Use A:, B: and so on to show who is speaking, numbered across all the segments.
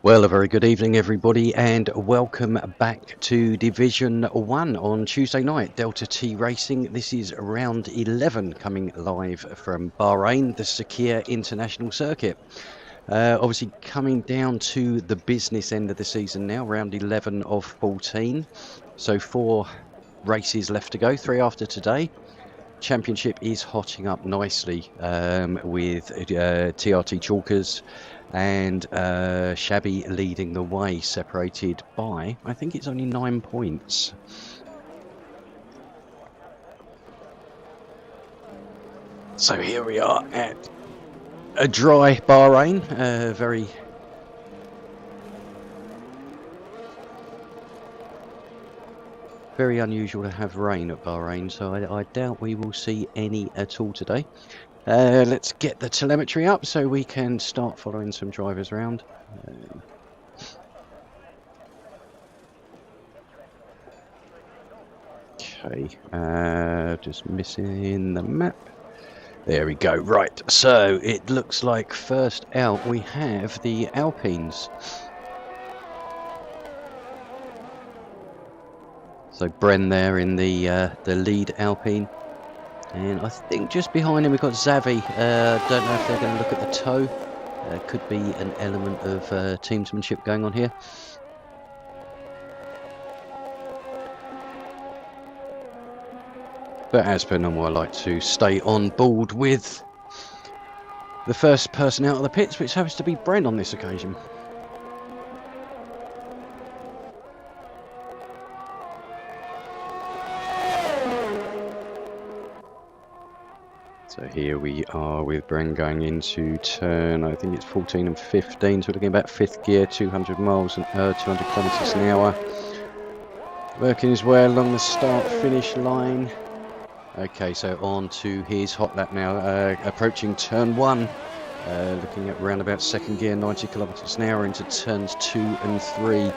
A: Well, a very good evening, everybody, and welcome back to Division 1 on Tuesday night. Delta T Racing. This is round 11 coming live from Bahrain, the Sakir International Circuit. Obviously coming down to the business end of the season now, round 11 of 14. So 4 races left to go, 3 after today. Championship is hotting up nicely with TRT Chalkers and Shabby leading the way, separated by, I think it's only 9 points. So here we are at a dry Bahrain, very unusual to have rain at Bahrain, so I doubt we will see any at all today. Let's get the telemetry up so we can start following some drivers around. Okay, just missing the map. There we go. Right, so it looks like first out we have the Alpines. So Bren there in the lead Alpine. And I think just behind him we've got Xavi. Don't know if they're going to look at the toe. Could be an element of teamsmanship going on here. But as per normal, I like to stay on board with the first person out of the pits, which happens to be Bren on this occasion. So here we are with Bren going into turn, I think it's 14 and 15, so we're looking about 5th gear, 200 miles and 200 kilometers an hour. Working his way along the start-finish line. Okay, so on to his hot lap now, approaching turn 1. Looking at around about 2nd gear, 90 kilometers an hour into turns 2 and 3.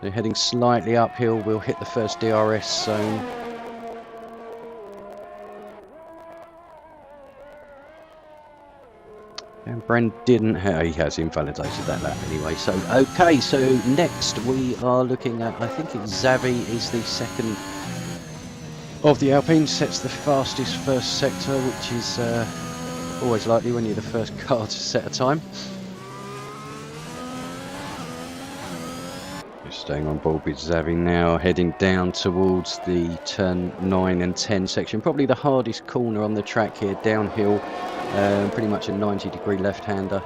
A: So heading slightly uphill, we'll hit the first DRS zone. And Bren didn't he has invalidated that lap anyway. So, okay, so next we are looking at, I think it's Xavi is the second of the Alpine, sets the fastest first sector, which is always likely when you're the first car to set a time. Just staying on board with Xavi now, heading down towards the turn 9 and 10 section. Probably the hardest corner on the track here, downhill. Pretty much a 90-degree left-hander.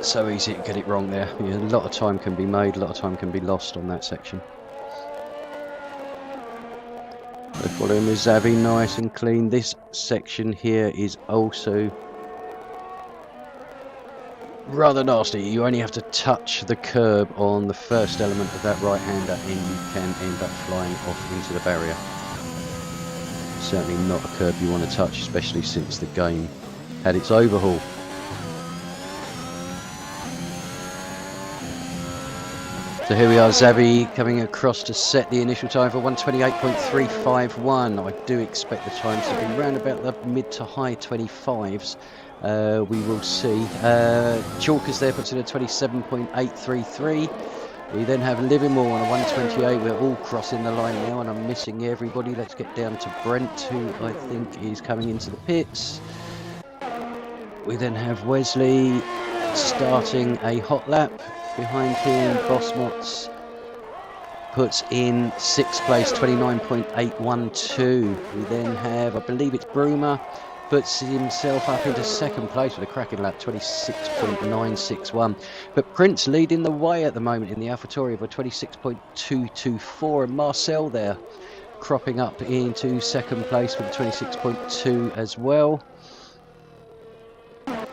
A: So easy to get it wrong there. Yeah, a lot of time can be made, a lot of time can be lost on that section. So following with Xavi, nice and clean. This section here is also rather nasty. You only have to touch the curb on the first element of that right-hander and you can end up flying off into the barrier. Certainly not a curb you want to touch, especially since the game had its overhaul. So here we are, Xavi coming across to set the initial time for 128.351. I do expect the times to be around about the mid to high 25s. We will see. Chalkers there puts in a 27.833. We then have Livermore on a 128. We're all crossing the line now and I'm missing everybody. Let's get down to Brent, who I think is coming into the pits. We then have Wesley starting a hot lap. Behind him, Bossmots puts in 6th place, 29.812. We then have, I believe it's Broomer, puts himself up into 2nd place with a cracking lap, 26.961. But Prince leading the way at the moment in the AlphaTauri with 26.224, and Marcel there cropping up into 2nd place with 26.2 as well. I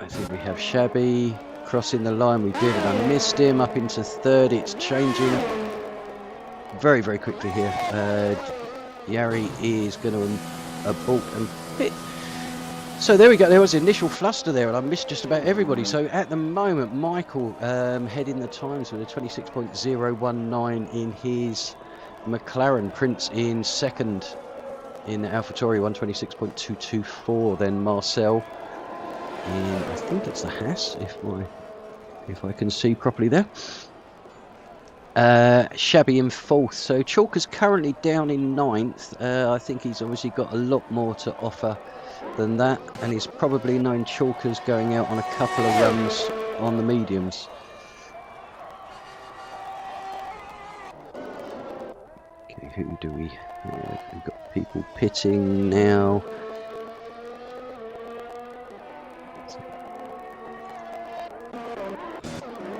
A: think we have Shabby crossing the line. We did, and I missed him up into 3rd. It's changing very, very quickly here. Yari is going to abort and pit. So there we go. There was initial fluster there, and I missed just about everybody. So at the moment, Michael heading the times with a 26.019 in his McLaren. Prince in 2nd in AlphaTauri, 126.224. Then Marcel in, I think it's the Haas, if I can see properly there. Shabby in 4th, so Chalker's currently down in 9th. I think he's obviously got a lot more to offer than that, and he's probably known Chalker's going out on a couple of runs on the mediums. Okay, who do we... we've got people pitting now.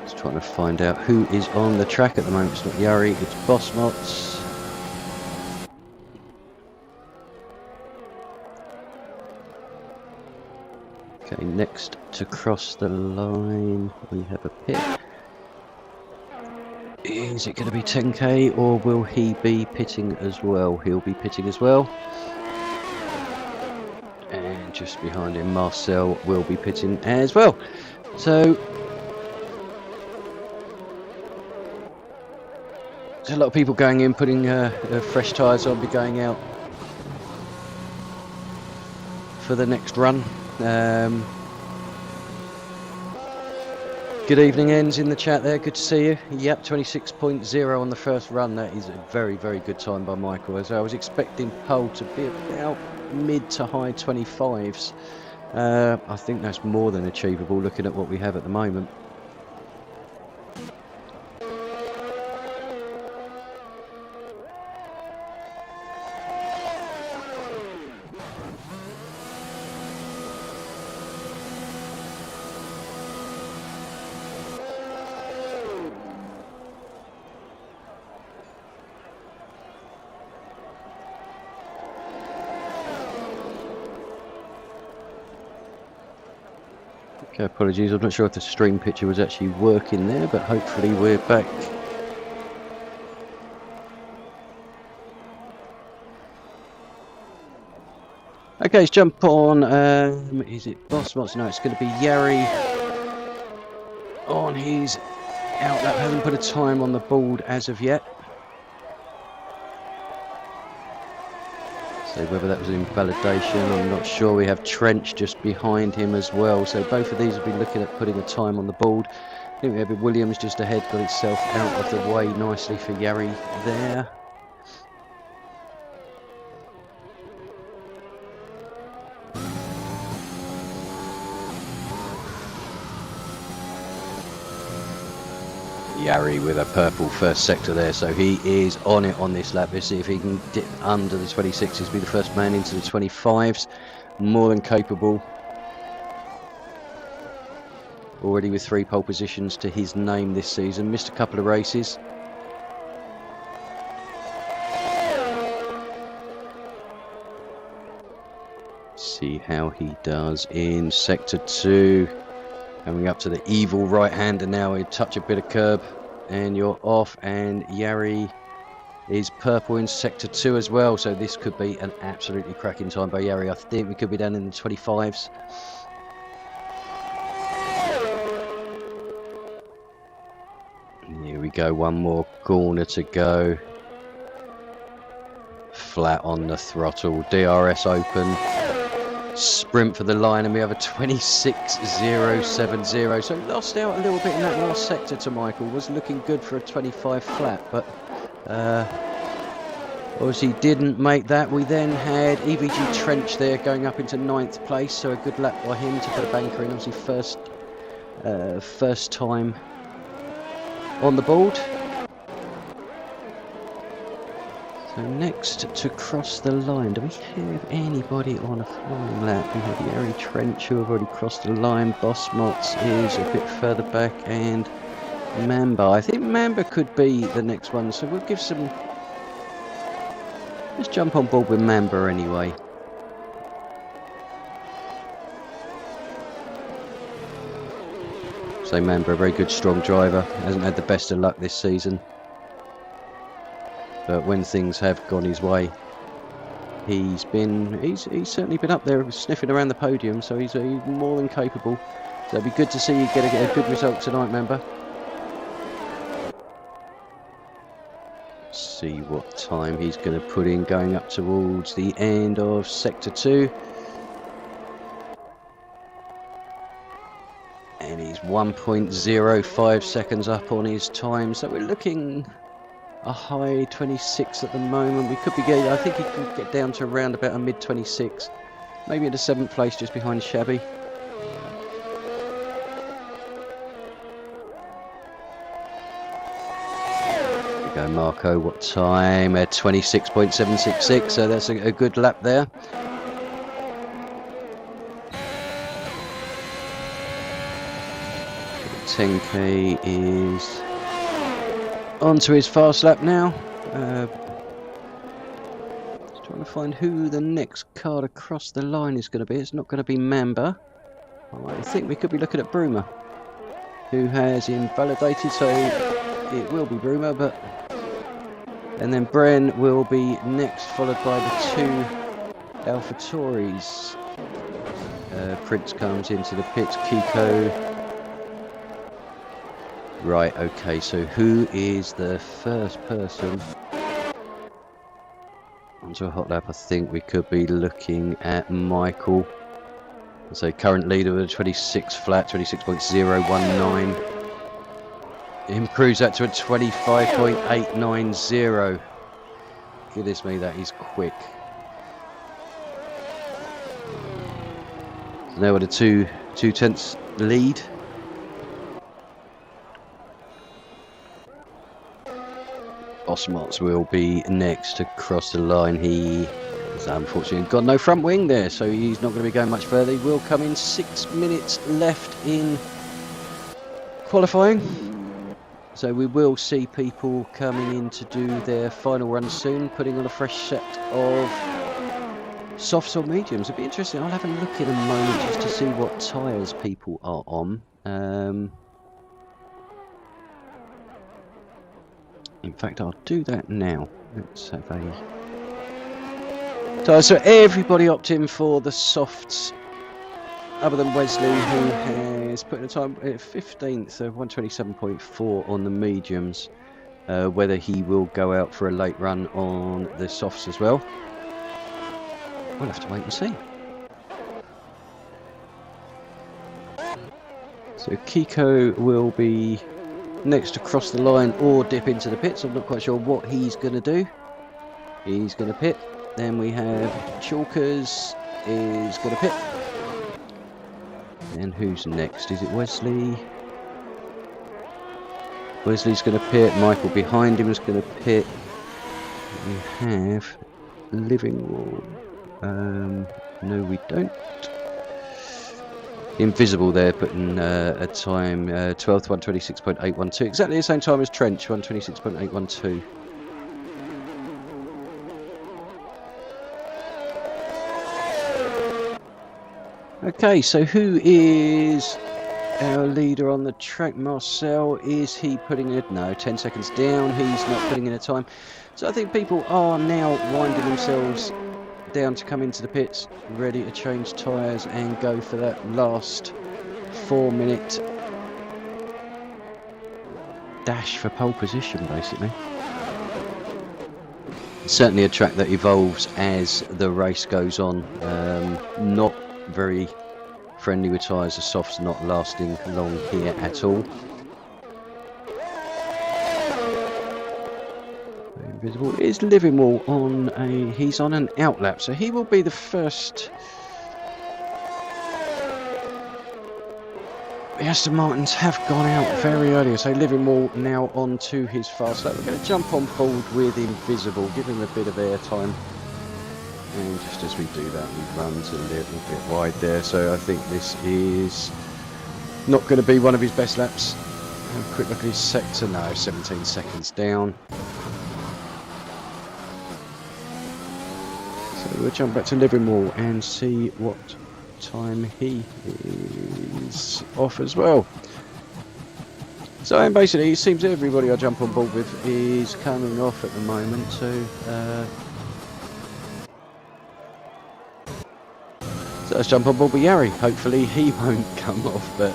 A: Just trying to find out who is on the track at the moment. It's not Yari, it's Bossmots. Okay, next to cross the line, we have a pit. Is it going to be 10k, or will he be pitting as well? He'll be pitting as well. And just behind him, Marcel will be pitting as well. So, there's a lot of people going in, putting fresh tyres on, be going out for the next run. Good evening, Ens in the chat there. Good to see you. Yep, 26.0 on the first run. That is a very, very good time by Michael. As I was expecting pole to be about mid to high 25s. I think that's more than achievable looking at what we have at the moment. Okay, apologies, I'm not sure if the stream picture was actually working there, but hopefully we're back. Okay, let's jump on, is it Bossmots? No, it's going to be Yari on his outlap. Hasn't put a time on the board as of yet. So whether that was an invalidation, I'm not sure. We have Trench just behind him as well. So both of these have been looking at putting a time on the board. I think we have Williams just ahead, got itself out of the way nicely for Yari there. Yari with a purple first sector there, so he is on it on this lap. Let's see if he can dip under the 26s, be the first man into the 25s. More than capable. Already with 3 pole positions to his name this season. Missed a couple of races. See how he does in sector 2. Coming up to the evil right-hander now, we touch a bit of curb and you're off, and Yari is purple in sector 2 as well, so this could be an absolutely cracking time by Yari. I think we could be down in the 25s. Here we go, one more corner to go. Flat on the throttle, DRS open. Sprint for the line, and we have a 26.070. So lost out a little bit in that last sector to Michael. Was looking good for a 25 flat, but obviously didn't make that. We then had EVG Trench there going up into 9th place, so a good lap by him to put a banker in. Obviously first time on the board. So next to cross the line, do we have anybody on a flying lap? We have Yari Trench, who have already crossed the line. Bossmots is a bit further back, and Mamba. I think Mamba could be the next one, so we'll give some... Let's jump on board with Mamba anyway. So Mamba, a very good strong driver, hasn't had the best of luck this season. But when things have gone his way, he's certainly been up there sniffing around the podium, so he's more than capable. So it'd be good to see you get a good result tonight, Member. See what time he's going to put in going up towards the end of sector 2. 1.05 seconds up on his time, so we're looking a high 26 at the moment. We could be getting, I think he could get down to around about a mid 26, maybe in the 7th place just behind Shabby. There we go, Marco, what time? 26.766, so that's a good lap there. So 10k is onto his fast lap now. Just trying to find who the next car across the line is going to be. It's not going to be Mamba. I think we could be looking at Bruma, who has invalidated, so it will be Bruma, but and then Bren will be next, followed by the 2 AlphaTauris. Prince comes into the pits, Kiko. Right, okay, so who is the first person onto a hot lap? I think we could be looking at Michael. So current leader with a 26 flat, 26.019. Improves that to a 25.890. Goodness me, that is quick. So now with a 2/10 lead. Osmots will be next to cross the line. He has unfortunately got no front wing there, so he's not going to be going much further. He will come in 6 minutes left in qualifying. So we will see people coming in to do their final run soon, putting on a fresh set of softs or mediums. It'll be interesting. I'll have a look in a moment just to see what tyres people are on. In fact, I'll do that now. Let's have a... So everybody opting for the softs, other than Wesley, who has put in a time at 15th, so 127.4 on the mediums. Whether he will go out for a late run on the softs as well, we'll have to wait and see. So Kiko will be next to cross the line or dip into the pits. I'm not quite sure what he's going to do. He's going to pit. Then we have Chalkers is going to pit. And who's next? Is it Wesley? Wesley's going to pit. Michael behind him is going to pit. We have Living Wall. No, we don't. Invisible there, putting a time 12th, 126.812. Exactly the same time as Trench, 126.812. Okay, so who is our leader on the track? Marcel, is he putting it? No, 10 seconds down, he's not putting in a time. So I think people are now winding themselves down to come into the pits, ready to change tyres and go for that last 4-minute dash for pole position, basically. It's certainly a track that evolves as the race goes on. Not very friendly with tyres, the softs not lasting long here at all. Invisible is Living Wall on he's on an outlap, so he will be the first. The Aston Martins have gone out very early, so Living Wall now on to his fast lap. We're going to jump on board with Invisible, give him a bit of airtime. And just as we do that, he runs a little bit wide there, so I think this is not going to be one of his best laps. Have a quick look at his sector. No, 17 seconds down. So we'll jump back to Living Wall and see what time he is off as well. So basically, it seems everybody I jump on board with is coming off at the moment, so let's jump on board with Yari. Hopefully he won't come off, but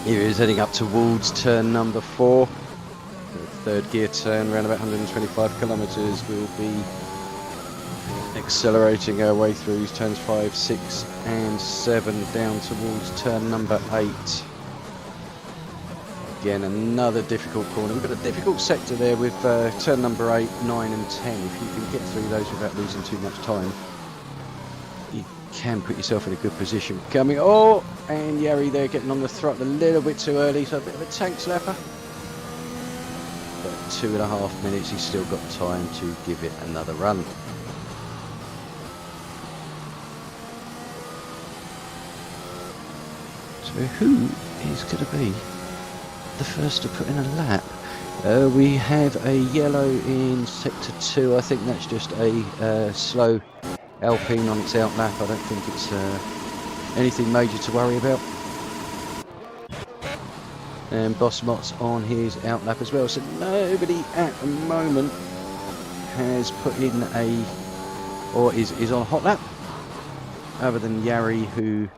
A: here he is heading up towards turn number 4. The third gear turn, around about 125 kilometres, will be accelerating our way through turns 5, 6 and 7 down towards turn number 8. Again, another difficult corner. We've got a difficult sector there with turn number 8, 9 and 10. If you can get through those without losing too much time, you can put yourself in a good position. Coming, oh, and Yari there getting on the throttle a little bit too early, so a bit of a tank slapper. But 2.5 minutes, he's still got time to give it another run. So who is going to be the first to put in a lap? We have a yellow in sector 2. I think that's just a slow Alpine on its out lap. I don't think it's anything major to worry about. And Boss Mott's on his out lap as well. So nobody at the moment has put in a, or is on a hot lap, other than Yari, who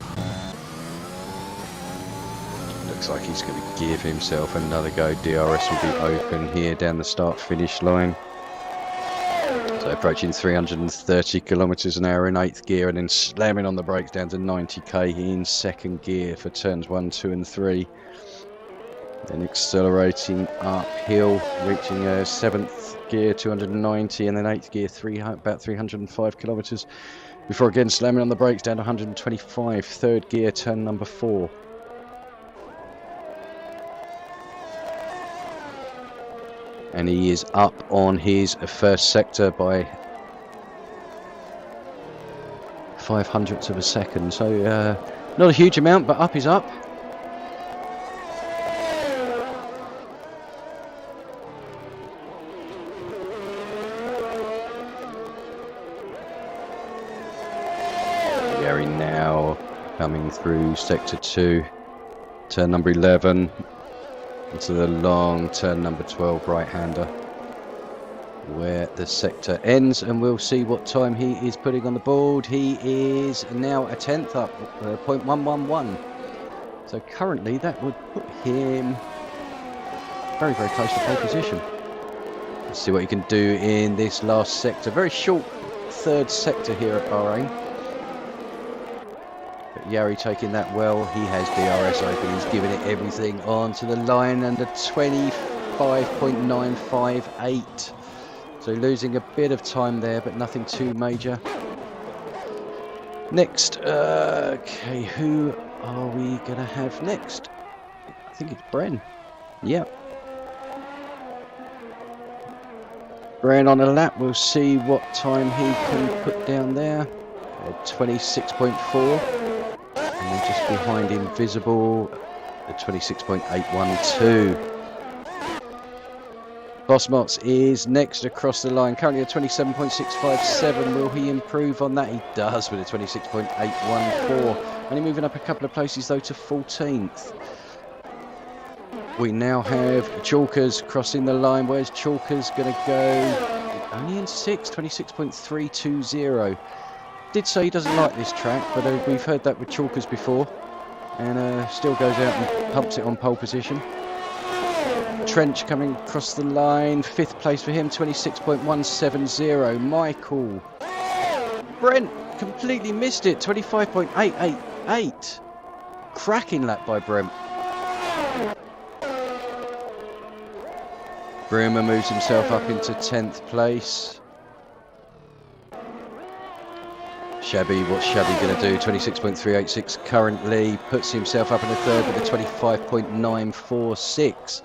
A: looks like he's going to give himself another go. DRS will be open here down the start finish line. So approaching 330 kilometers an hour in 8th gear, and then slamming on the brakes down to 90k in 2nd gear for turns 1, 2 and 3. Then accelerating uphill, reaching 7th gear 290, and then 8th gear about 305 kilometers before again slamming on the brakes down to 125. 3rd gear turn number 4. And he is up on his first sector by 0.05 of a second. So not a huge amount, but up is up. Gary now coming through sector 2, turn number 11. Into the long turn number 12 right-hander, where the sector ends, and we'll see what time he is putting on the board. He is now a 10th up, 0.111. So currently that would put him very, very close to pole position. Let's see what he can do in this last sector. Very short 3rd sector here at Bahrain. Yari taking that well. He has DRS open. He's giving it everything onto the line, and a 25.958. So losing a bit of time there, but nothing too major. Next, okay, who are we going to have next? I think it's Bren. Yep. Bren on a lap. We'll see what time he can put down there. 26.4. And then just behind Invisible, the 26.812. Boss Mott's is next across the line, currently at 27.657. Will he improve on that? He does with a 26.814. Only moving up a couple of places though to 14th. We now have Chalkers crossing the line. Where's Chalkers going to go? Only in 6th, 26.320. Did say he doesn't like this track, but we've heard that with Chalkers before, and still goes out and pumps it on pole position. Trench coming across the line, 5th place for him, 26.170. Michael Brent completely missed it, 25.888. Cracking lap by Brent. Bremer moves himself up into 10th place. Shabby, what's Shabby going to do? 26.386 currently, puts himself up in the 3rd with a 25.946.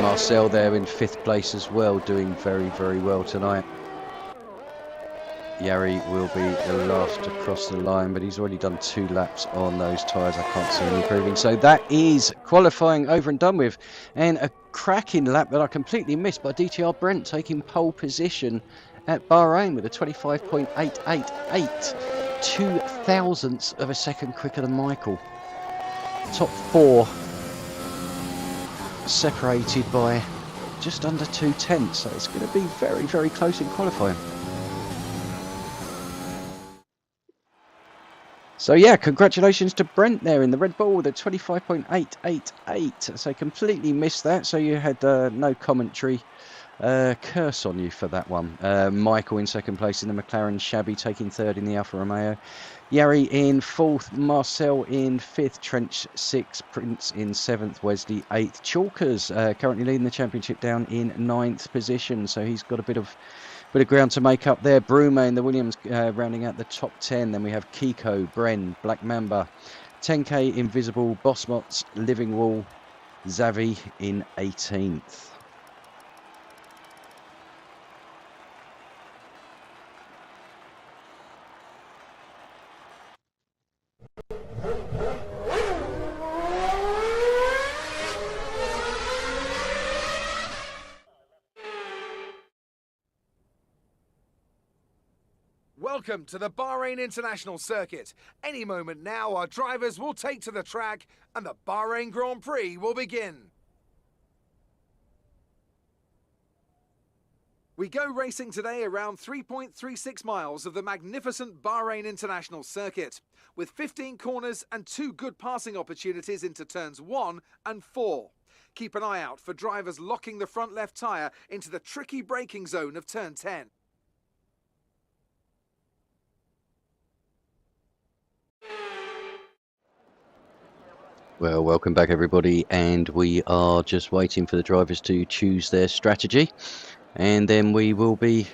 A: Marcel there in 5th place as well, doing very, very well tonight. Yari will be the last to cross the line, but he's already done 2 laps on those tyres. I can't see him improving. So that is qualifying over and done with. And a cracking lap that I completely missed by DTR Brent, taking pole position at Bahrain with a 25.888, 0.02 of a second quicker than Michael. Top 4 separated by just under 0.2, so it's going to be very, very close in qualifying. So yeah, congratulations to Brent there in the Red Bull with a 25.888. So completely missed that, so you had no commentary Curse on you for that one. Michael in second place in the McLaren, Shabby taking third in the Alfa Romeo, Yari in fourth, Marcel in fifth, Trench sixth, Prince in seventh, Wesley eighth. Chalkers currently leading the championship down in ninth position, so he's got a bit of ground to make up there. Bruma in the Williams rounding out the top 10. Then we have Kiko, Bren, Black Mamba, 10K Invisible, Bossmots, Living Wall, Zavi in 18th.
B: Welcome to the Bahrain International Circuit. Any moment now, our drivers will take to the track and the Bahrain Grand Prix will begin. We go racing today around 3.36 miles of the magnificent Bahrain International Circuit, with 15 corners and 2 good passing opportunities into turns 1 and 4. Keep an eye out for drivers locking the front left tyre into the tricky braking zone of turn 10.
A: Well, welcome back everybody, and we are just waiting for the drivers to choose their strategy, and then we will be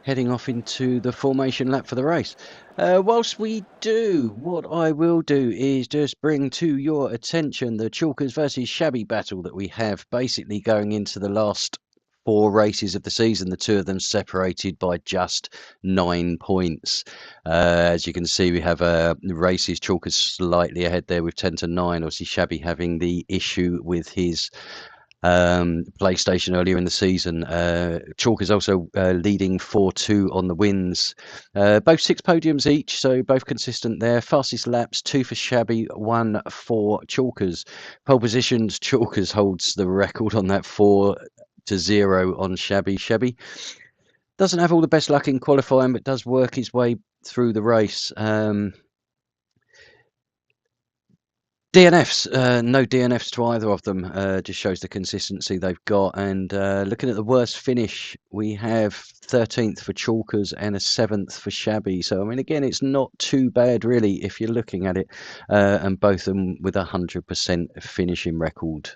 A: heading off into the formation lap for the race. Whilst we do, what I will do is just bring to your attention the Chalkers versus Shabby battle that we have basically going into the last 4 races of the season, the 2 of them separated by just 9 points. As you can see, we have races Chalkers slightly ahead there with 10 to 9. Obviously Shabby having the issue with his PlayStation earlier in the season. Chalkers also leading 4-2 on the wins. Both 6 podiums each, so both consistent there. Fastest laps, 2 for Shabby, 1 for Chalkers. Pole positions, Chalkers holds the record on that, 4-0 on Shabby. Shabby doesn't have all the best luck in qualifying, but does work his way through the race. DNFs, no DNFs to either of them, just shows the consistency they've got. And looking at the worst finish, we have 13th for Chalkers and a 7th for Shabby. So, I mean, again, it's not too bad, really, if you're looking at it, and both of them with a 100% finishing record.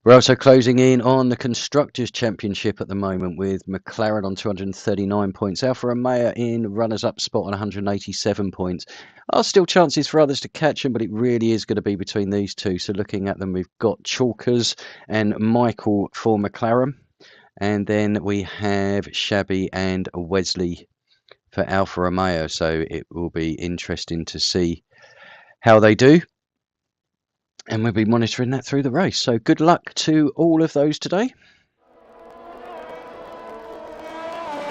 A: We're also closing in on the Constructors' Championship at the moment with McLaren on 239 points. Alfa Romeo in runners-up spot on 187 points. Are still chances for others to catch them, but it really is going to be between these two. So looking at them, we've got Chalkers and Michael for McLaren. And then we have Shabby and Wesley for Alfa Romeo. So it will be interesting to see how they do. And we'll be monitoring that through the race. So good luck to all of those today.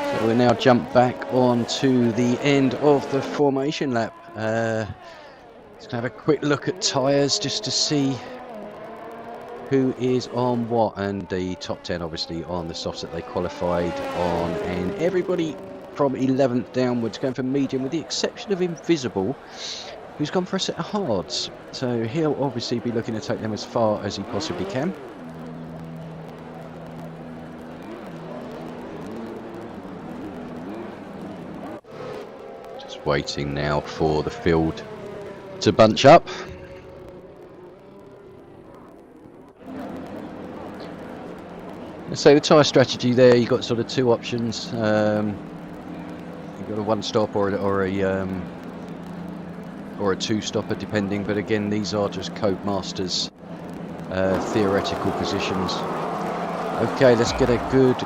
A: So we'll now jump back on to the end of the formation lap. Let's have a quick look at tyres just to see who is on what. And the top 10 obviously on the softs that they qualified on. And everybody from 11th downwards going for medium, with the exception of Invisible, who's gone for a set of hards. So he'll obviously be looking to take them as far as he possibly can. Just waiting now for the field to bunch up. So the tyre strategy there, you've got sort of 2 options. You've got a 1-stop or a 2-stopper depending, but again these are just Codemasters theoretical positions. Okay, let's get a good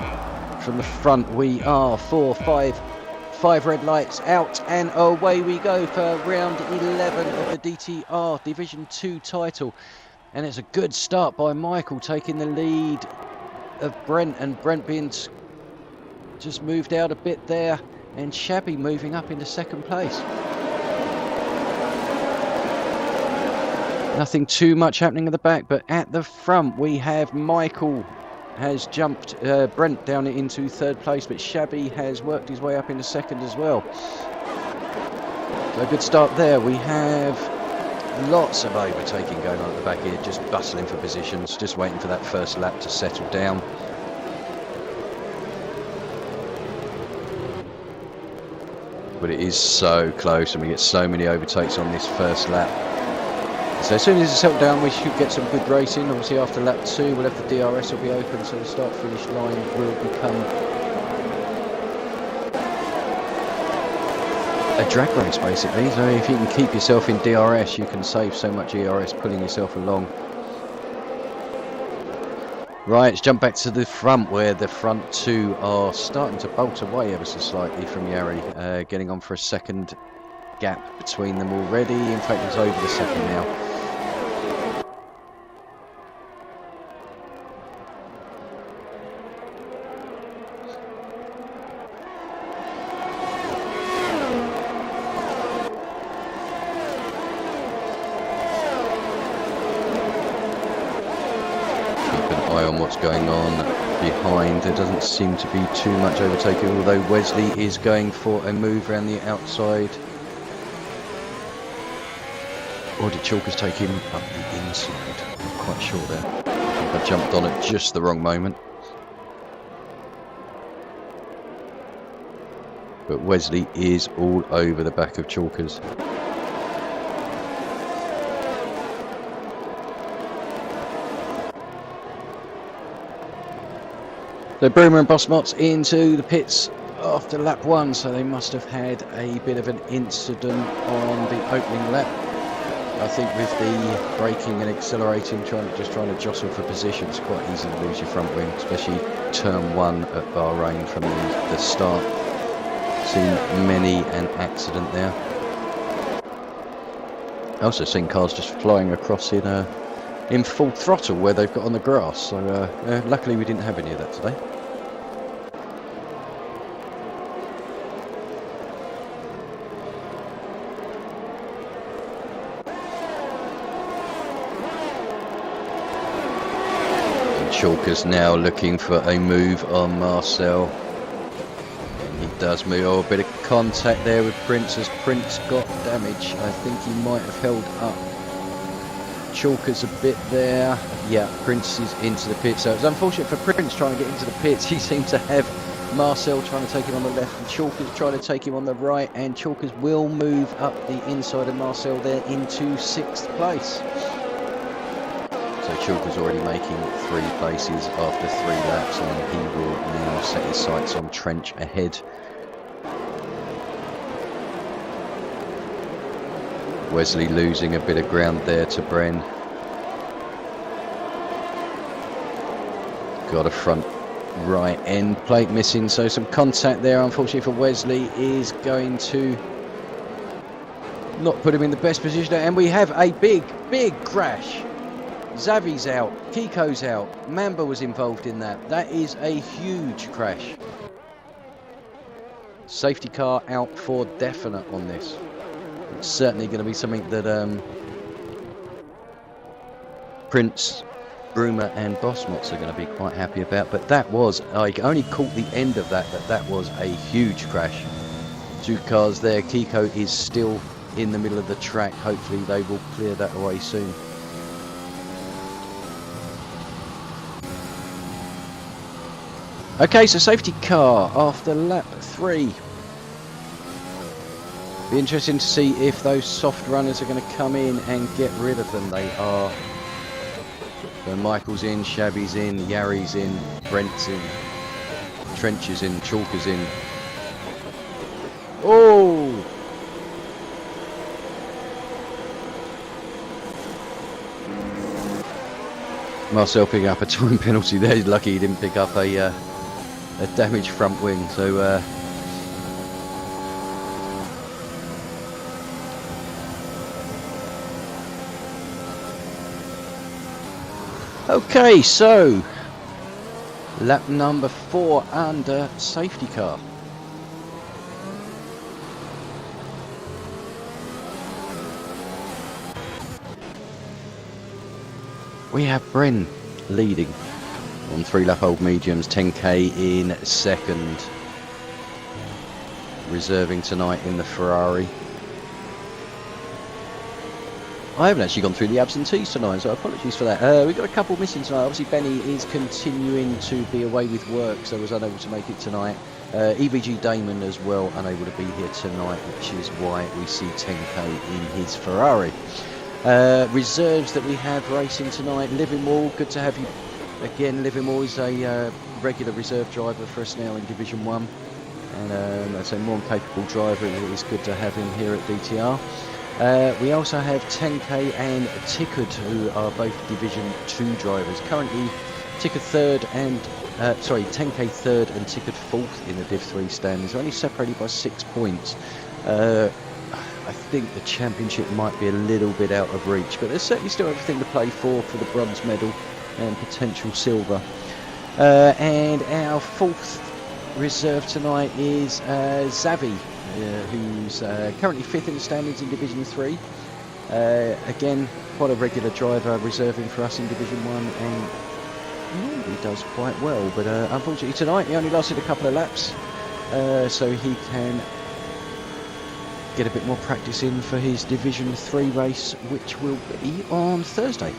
A: from the front. We are 5 red lights out, and away we go for round 11 of the DTR Division 2 title. And it's a good start by Michael, taking the lead of Brent, and Brent being just moved out a bit there, and Shabby moving up into 2nd place. Nothing too much happening at the back, but at the front we have Michael has jumped Brent down into 3rd place, but Shabby has worked his way up into 2nd as well. So a good start there. We have lots of overtaking going on at the back here, just bustling for positions, just waiting for that first lap to settle down. But it is so close, and we get so many overtakes on this first lap. So as soon as it's settled down, we should get some good racing. Obviously after lap 2, we'll have the DRS will be open, so the start-finish line will become a drag race basically. So if you can keep yourself in DRS, you can save so much ERS pulling yourself along. Right, let's jump back to the front, where the front two are starting to bolt away ever so slightly from Yari, getting on for a second gap between them already. In fact, it's over the second now. On what's going on behind. There doesn't seem to be too much overtaking, although Wesley is going for a move around the outside. Or did Chalkers take him up the inside? I'm not quite sure there. I think I jumped on at just the wrong moment. But Wesley is all over the back of Chalkers. So Bruma and Bosmots into the pits after lap 1, so they must have had a bit of an incident on the opening lap. I think with the braking and accelerating, trying to jostle for position, it's quite easy to lose your front wing, especially turn 1 at Bahrain from the start. Seen many an accident there. I also seen cars just flying across in full throttle where they've got on the grass, so luckily we didn't have any of that today. And Chalkers now looking for a move on Marcel. He does move. Oh, a bit of contact there with Prince, as Prince got damage. I think he might have held up Chalkers a bit there. Yeah, Prince is into the pit, so it's unfortunate for Prince trying to get into the pits. He seemed to have Marcel trying to take him on the left and Chalkers trying to take him on the right, and Chalkers will move up the inside of Marcel there into 6th place. So Chalkers already making 3 places after 3 laps, and he will now set his sights on Trench ahead. Wesley losing a bit of ground there to Bren. Got a front right end plate missing, so some contact there, unfortunately for Wesley, is going to not put him in the best position. And we have a big crash. Xavi's out, Kiko's out, Mamba was involved in that. That is a huge crash. Safety car out for definite on this. It's certainly going to be something that Prince, Bruma and Bosmots are going to be quite happy about. But that was, I only caught the end of that, but that was a huge crash. 2 cars there. Kiko is still in the middle of the track. Hopefully they will clear that away soon. Okay, so safety car after lap 3. Be interesting to see if those soft runners are going to come in and get rid of them. They are. So Michael's in, Shabby's in, Yari's in, Brent's in, Trench is in, Chalker's in. Oh! Marcel picking up a time penalty there. He's lucky he didn't pick up a damaged front wing. So okay, so lap number 4 under safety car. We have Bren leading on 3-lap-old mediums, 10k in 2nd. Reserving tonight in the Ferrari. I haven't actually gone through the absentees tonight, so apologies for that. We've got a couple missing tonight. Obviously, Benny is continuing to be away with work, so was unable to make it tonight. EVG Damon as well, unable to be here tonight, which is why we see 10K in his Ferrari. Reserves that we have racing tonight. Livermore, good to have you again. Livermore is a regular reserve driver for us now in Division 1. And that's a more capable driver. It is good to have him here at DTR. We also have 10K and Tickard, who are both Division 2 drivers. Currently, Tickard 3rd and 10K 3rd and Tickard 4th in the Div 3 standings. They're only separated by 6 points. I think the championship might be a little bit out of reach, but there's certainly still everything to play for the bronze medal and potential silver. And our 4th reserve tonight is Xavi, who's currently 5th in the standings in Division 3. Again, quite a regular driver, reserving for us in Division 1, and he does quite well. But unfortunately tonight he only lasted a couple of laps, so he can get a bit more practice in for his Division 3 race, which will be on Thursday.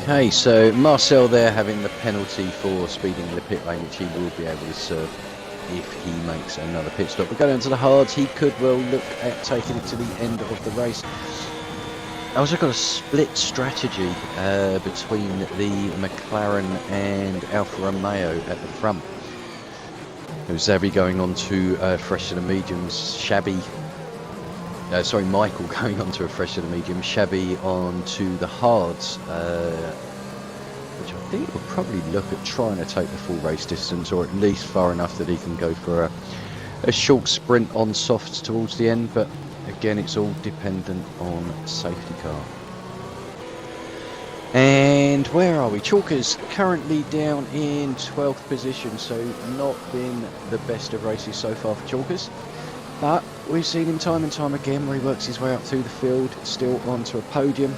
A: Okay, so Marcel there having the penalty for speeding in the pit lane, which he will be able to serve if he makes another pit stop. But going on to the hards, he could well look at taking it to the end of the race. I also got a split strategy between the McLaren and Alfa Romeo at the front. There's Xavi going on to fresh to the mediums, Michael going on to a fresh to the medium, Shabby on to the hards, which I think will probably look at trying to take the full race distance, or at least far enough that he can go for a short sprint on softs towards the end. But again, it's all dependent on safety car. And where are we? Chalkers currently down in 12th position, so not been the best of races so far for Chalkers. But we've seen him time and time again where he works his way up through the field, still onto a podium.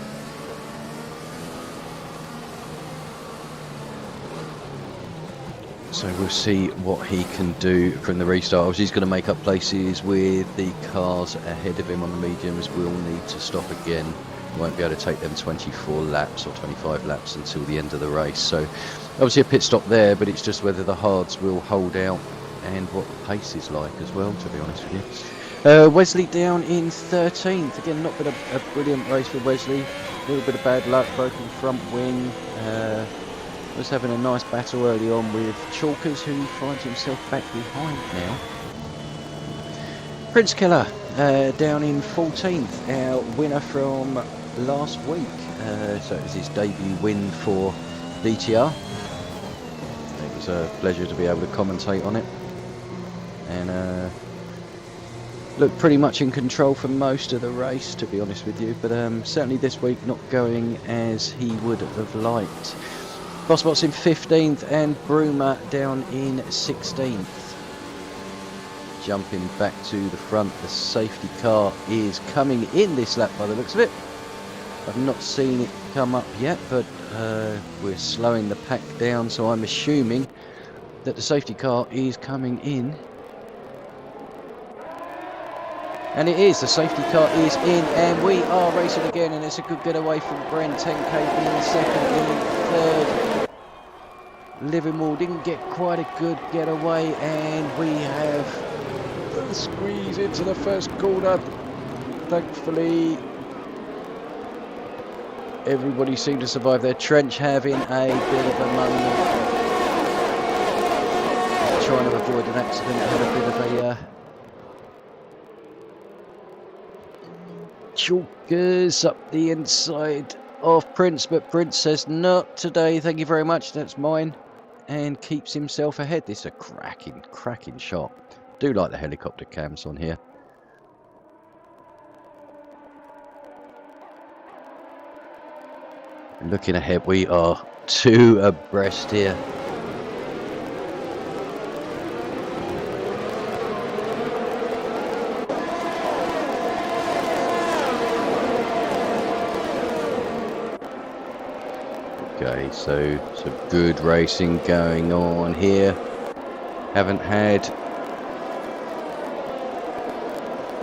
A: So we'll see what he can do from the restart. Obviously, he's going to make up places with the cars ahead of him on the mediums. We'll need to stop again. Won't be able to take them 24 laps or 25 laps until the end of the race. So obviously a pit stop there, but it's just whether the hards will hold out and what the pace is like as well, to be honest with you. Wesley down in 13th. Again, not been a brilliant race for Wesley. A little bit of bad luck, broken front wing. Was having a nice battle early on with Chalkers, who finds himself back behind now. Prince Killer down in 14th, our winner from last week. So it was his debut win for DTR. It was a pleasure to be able to commentate on it. And looked pretty much in control for most of the race, to be honest with you. But certainly this week not going as he would have liked. Bossbot's in 15th and Broomer down in 16th. Jumping back to the front, the safety car is coming in this lap by the looks of it. I've not seen it come up yet, but we're slowing the pack down, so I'm assuming that the safety car is coming in. And it is, the safety car is in, and we are racing again, and it's a good getaway from Brent. 10K in second, in third. Livermore didn't get quite a good getaway, and we have the squeeze into the first corner. Thankfully, everybody seemed to survive there. Trench having a bit of a moment, trying to avoid an accident, had a bit of a Chalkers up the inside of Prince, but Prince says not today, thank you very much, that's mine, and keeps himself ahead. This is a cracking shot. Do like the helicopter cams on here. Looking ahead, we are two abreast here. Okay, so some good racing going on here. Haven't had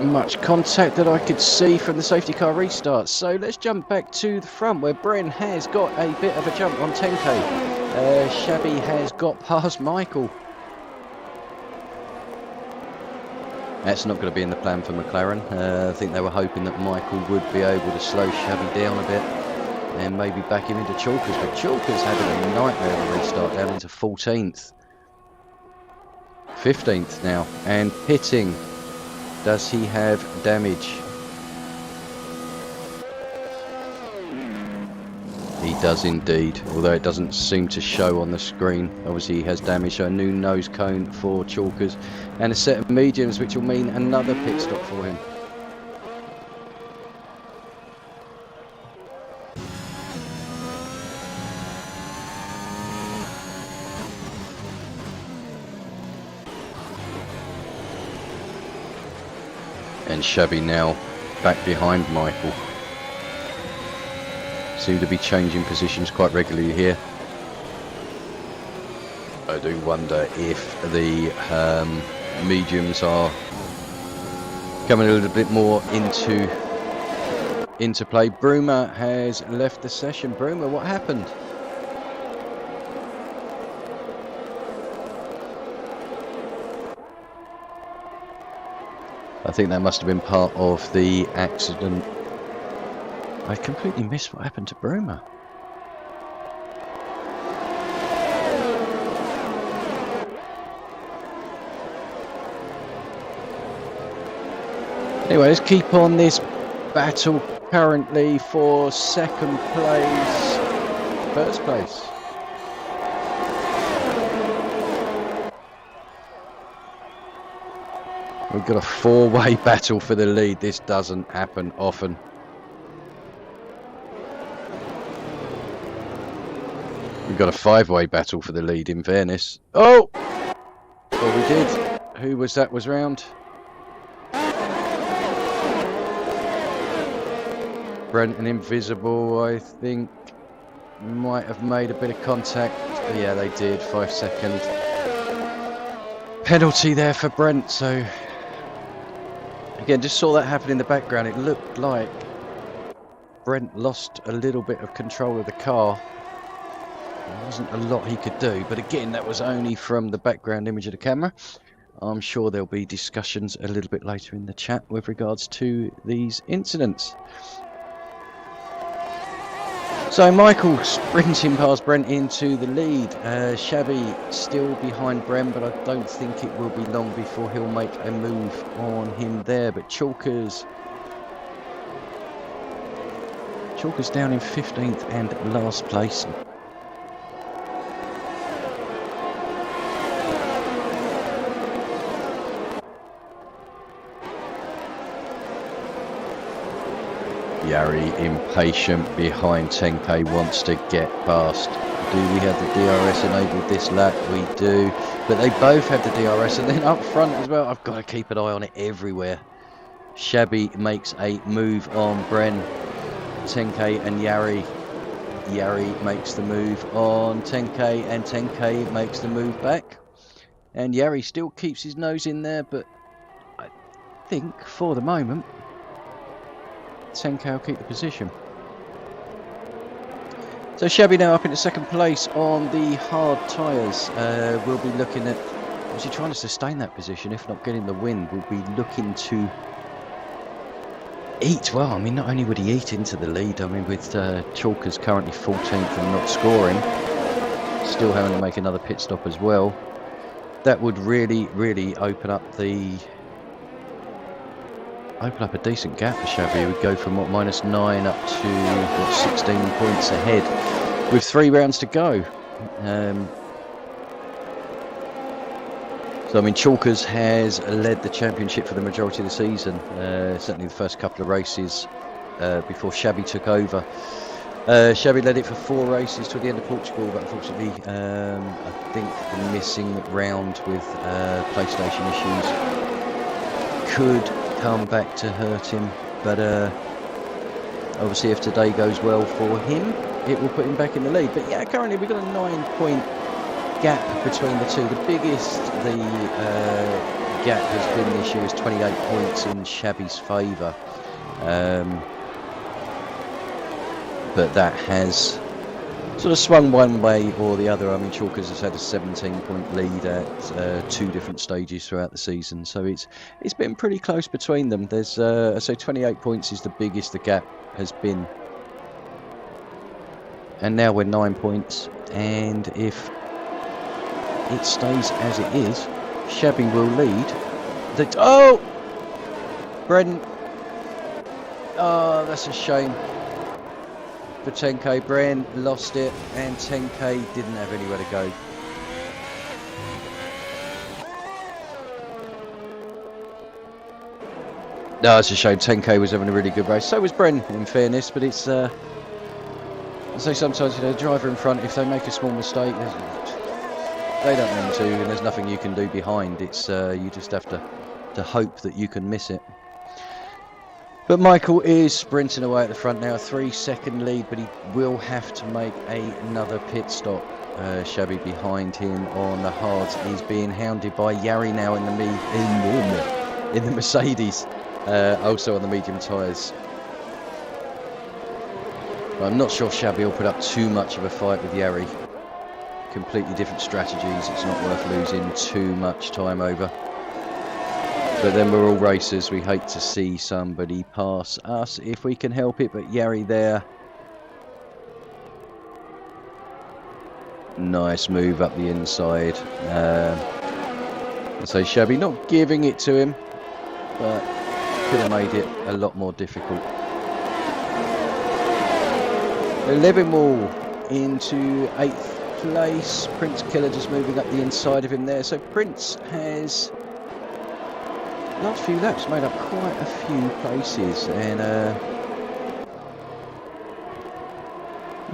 A: much contact that I could see from the safety car restart. So let's jump back to the front where Bren has got a bit of a jump on 10k. Shabby has got past Michael. That's not going to be in the plan for McLaren. I think they were hoping that Michael would be able to slow Shabby down a bit and maybe back him into Chalkers, but Chalkers having a nightmare of a restart down into 14th. 15th now, and pitting. Does he have damage? He does indeed, although it doesn't seem to show on the screen. Obviously he has damage, so a new nose cone for Chalkers and a set of mediums, which will mean another pit stop for him. And Shabby now back behind Michael. Seem to be changing positions quite regularly here. I do wonder if the mediums are coming a little bit more into play. Broomer has left the session. Broomer, what happened? I think that must have been part of the accident. I completely missed what happened to Broomer. Anyway, let's keep on this battle currently for second place, first place. We've got a four-way battle for the lead. This doesn't happen often. We've got a five-way battle for the lead, in fairness. Oh! Well, we did. Who was that was round? Brent and Invisible, I think, might have made a bit of contact. Yeah, they did. 5-second penalty there for Brent. So, again, just saw that happen in the background. It looked like Brent lost a little bit of control of the car. There wasn't a lot he could do, but again, that was only from the background image of the camera. I'm sure there'll be discussions a little bit later in the chat with regards to these incidents. So Michael sprinting past Brent into the lead. Shabby still behind Brent, but I don't think it will be long before he'll make a move on him there. But Chalkers down in 15th and last place. Yari impatient behind 10k, wants to get past. Do we have the DRS enabled this lap? We do, but they both have the DRS, and then up front as well. I've got to keep an eye on it everywhere. Shabby makes a move on Bren, 10k and Yari. Yari makes the move on 10k, and 10k makes the move back. And Yari still keeps his nose in there, but I think for the moment 10k will keep the position. So Shabby now up into second place on the hard tyres. We'll be looking at, obviously trying to sustain that position, if not getting the win. We'll be looking to eat, well, I mean, not only would he eat into the lead, I mean, with Chalkers currently 14th and not scoring, still having to make another pit stop as well, that would really open up a decent gap for Shabby. We'd go from what, -9 up to what, 16 points ahead with 3 rounds to go. So I mean, Chalkers has led the championship for the majority of the season, certainly the first couple of races before Shabby took over. Shabby led it for 4 races to the end of Portugal, but unfortunately I think the missing round with PlayStation issues could come back to hurt him, but obviously if today goes well for him, it will put him back in the lead. But yeah, currently we've got a 9-point gap between the two. The biggest the gap has been this year is 28 points in Shabby's favour. But that has sort of swung one way or the other. I mean, Chalkers has had a 17-point lead at 2 different stages throughout the season, so it's been pretty close between them. There's so 28 points is the biggest the gap has been, and now we're 9 points. And if it stays as it is, Shabby will lead. Brendan! Oh, that's a shame. For 10k, Bren lost it, and 10k didn't have anywhere to go. No, it's a shame. 10k was having a really good race. So was Bren, in fairness, but it's I say sometimes, you know, the driver in front, if they make a small mistake, they don't mean to, and there's nothing you can do behind. It's you just have to hope that you can miss it. But Michael is sprinting away at the front now, 3-second lead, but he will have to make another pit stop. Shabby behind him on the hards. He's being hounded by Yari now in the Mercedes, also on the medium tyres. I'm not sure Shabby will put up too much of a fight with Yari. Completely different strategies. It's not worth losing too much time over. But then we're all racers. We hate to see somebody pass us if we can help it. But Yari there. Nice move up the inside. So Shabby not giving it to him, but could have made it a lot more difficult. Leavenworth into 8th place. Prince Killer just moving up the inside of him there. So Prince has, last few laps, made up quite a few places, and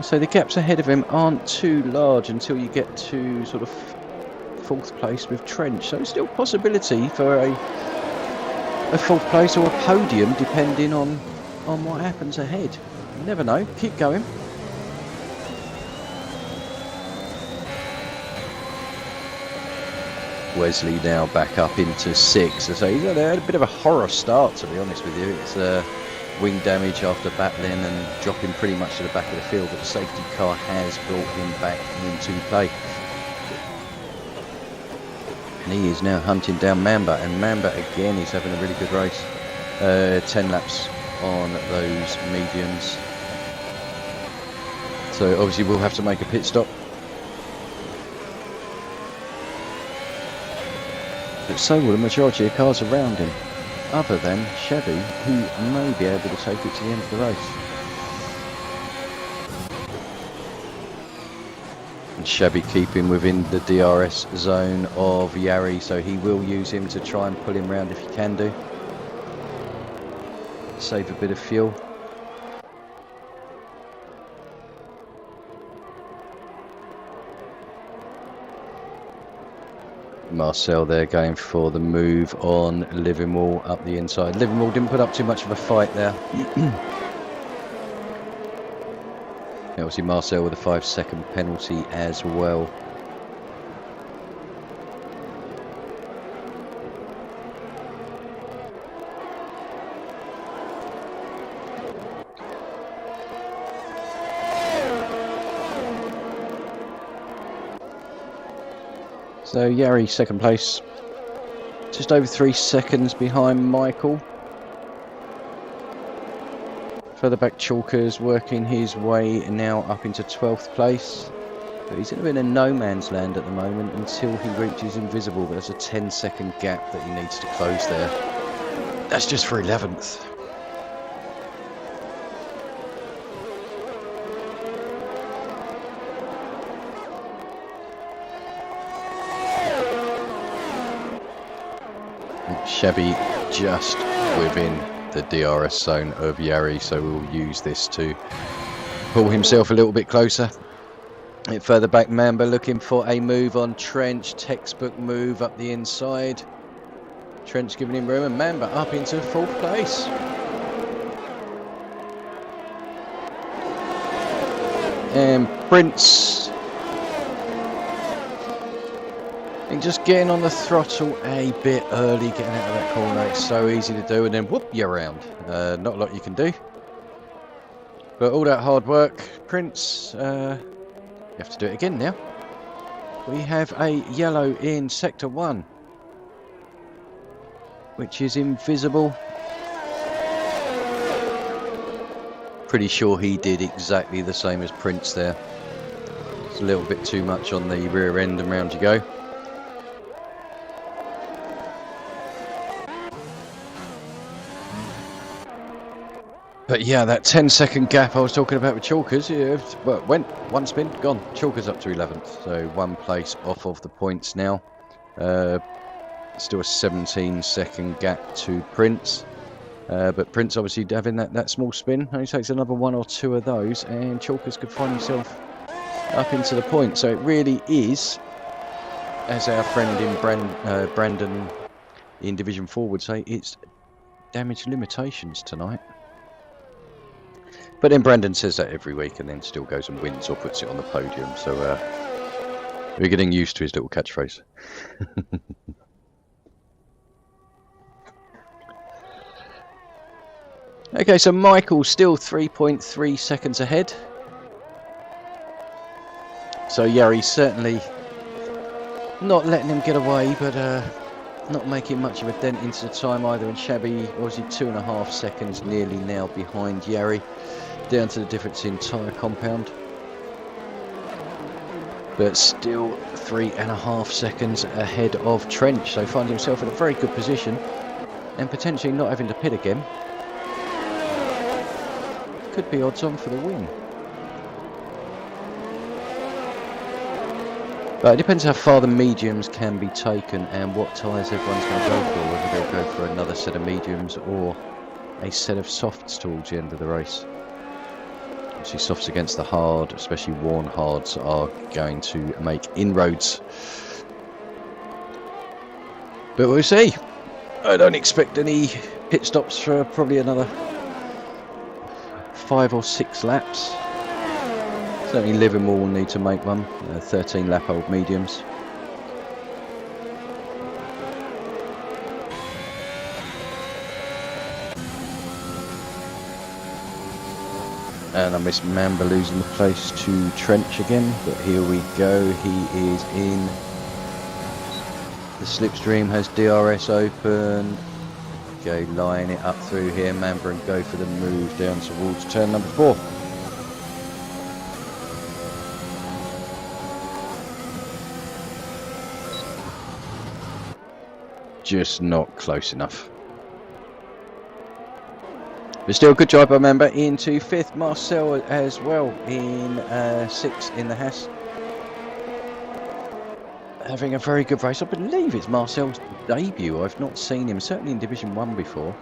A: so the gaps ahead of him aren't too large until you get to sort of 4th place with Trench. So still possibility for a 4th place or a podium, depending on what happens ahead. You never know. Keep going. Wesley now back up into 6th. So he's had a bit of a horror start, to be honest with you. It's wing damage after battling and dropping pretty much to the back of the field, but the safety car has brought him back into play. And he is now hunting down Mamba, and Mamba again is having a really good race. 10 laps on those mediums. So obviously we'll have to make a pit stop. But so will the majority of cars around him, other than Chevy, who may be able to take it to the end of the race. And Chevy keeping within the DRS zone of Yari, so he will use him to try and pull him round if he can do. Save a bit of fuel. Marcel there going for the move on Livermore up the inside. Livermore didn't put up too much of a fight there. Obviously Marcel with a 5-second penalty as well. So Yari 2nd place, just over 3 seconds behind Michael. Further back Chalkers working his way now up into 12th place. But he's in a no man's land at the moment until he reaches Invisible. But there's a 10-second gap that he needs to close there. That's just for 11th. Chevy just within the DRS zone of Yari, so we'll use this to pull himself a little bit closer. And further back, Mamba looking for a move on Trench, textbook move up the inside. Trench giving him room, and Mamba up into 4th place. And Prince And just getting on the throttle a bit early, getting out of that corner, it's so easy to do, and then whoop, you're around. Not a lot you can do. But all that hard work, Prince, you have to do it again now. We have a yellow in Sector 1, which is invisible. Pretty sure he did exactly the same as Prince there. It's a little bit too much on the rear end, and round you go. But yeah, that 10-second gap I was talking about with Chalkers, yeah, well, went one spin, gone. Chalkers up to 11th, so 1 place off of the points now. Still a 17-second gap to Prince. But Prince obviously having that small spin, only takes another 1 or 2 of those, and Chalkers could find himself up into the point. So it really is, as our friend in Brandon in Division 4 would say, it's damage limitations tonight. But then Brandon says that every week and then still goes and wins or puts it on the podium. So we're getting used to his little catchphrase. Okay, so Michael still 3.3 seconds ahead. So Yari's certainly not letting him get away, but not making much of a dent into the time either. And Shabby, obviously 2.5 seconds nearly now behind Yari, down to the difference in tyre compound. But still 3.5 seconds ahead of Trench, so finds himself in a very good position and potentially not having to pit again. Could be odds on for the win. But it depends how far the mediums can be taken and what tyres everyone's going to go for, whether they'll go for another set of mediums or a set of softs towards the end of the race. Obviously softs against the hard, especially worn hards, are going to make inroads. But we'll see. I don't expect any pit stops for probably another 5 or 6 laps. Certainly Livermore will need to make one, 13 lap old mediums. And I miss Mamba losing the place to Trench again, but here we go, he is in. The slipstream has DRS open. Go line it up through here, Mamba, and go for the move down towards turn number 4. Just not close enough. But still, good job by Mamba into 5th. Marcel as well in 6th in the Haas. Having a very good race. I believe it's Marcel's debut. I've not seen him, certainly in Division 1 before.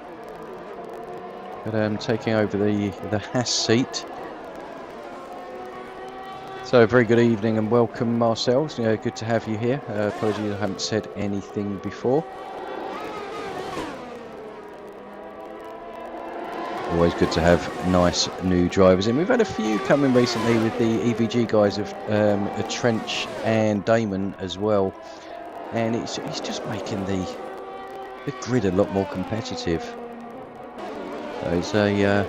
A: But taking over the Haas seat. So very good evening and welcome, Marcel. Good to have you here. Apologies I haven't said anything before. Always good to have nice new drivers in. We've had a few coming recently with the EVG guys of Trench and Damon as well, and it's just making the grid a lot more competitive. So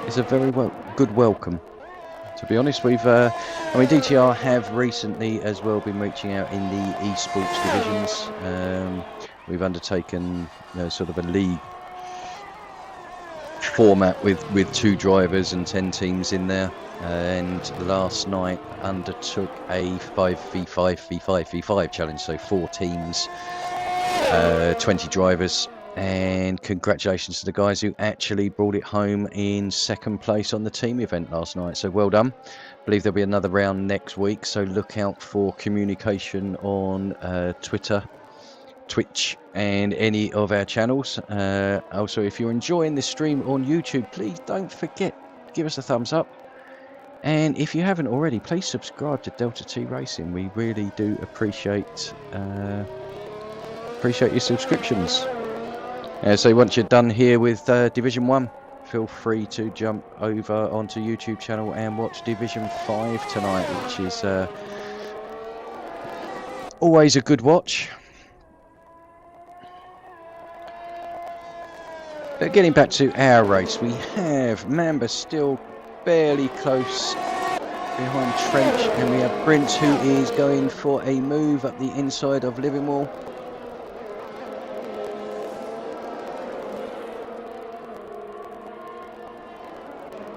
A: it's a very good welcome. To be honest, we've I mean DTR have recently as well been reaching out in the esports divisions. We've undertaken sort of a league format with 2 drivers and 10 teams in there, and last night undertook a 5v5 challenge, so 4 teams, 20 drivers, and congratulations to the guys who actually brought it home in 2nd place on the team event last night, so well done. I believe there'll be another round next week, so look out for communication on Twitter, Twitch and any of our channels. Also, if you're enjoying this stream on YouTube, please don't forget, give us a thumbs up, and if you haven't already, please subscribe to Delta T Racing. We really do appreciate your subscriptions. So once you're done here with Division 1, feel free to jump over onto YouTube channel and watch Division 5 tonight, which is Always a good watch. But getting back to our race, we have Mamba still fairly close behind Trench, and we have Brent, who is going for a move up the inside of Livermore.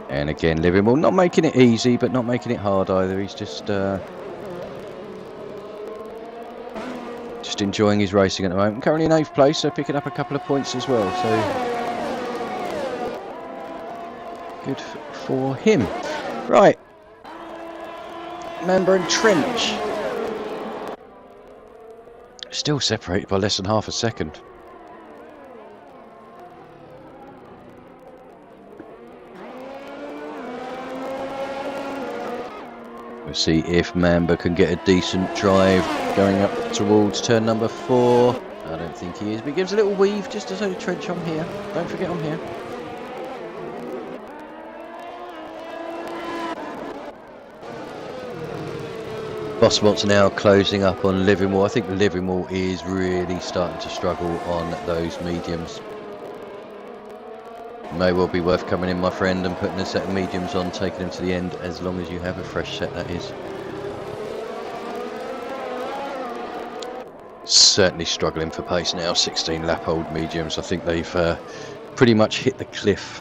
A: And again, Livermore not making it easy, but not making it hard either. He's just enjoying his racing at the moment. Currently in 8th place, so picking up a couple of points as well. So good for him. Right. Mamba and Trench still separated by less than half a second. We'll see if Mamba can get a decent drive going up towards turn number 4. I don't think he is, but he gives a little weave just to show Trench I'm here. Don't forget I'm here. Bossmont's now closing up on Livermore. I think Livermore is really starting to struggle on those mediums. May well be worth coming in, my friend, and putting a set of mediums on, taking them to the end, as long as you have a fresh set, that is. Certainly struggling for pace now, 16 lap old mediums. I think they've pretty much hit the cliff.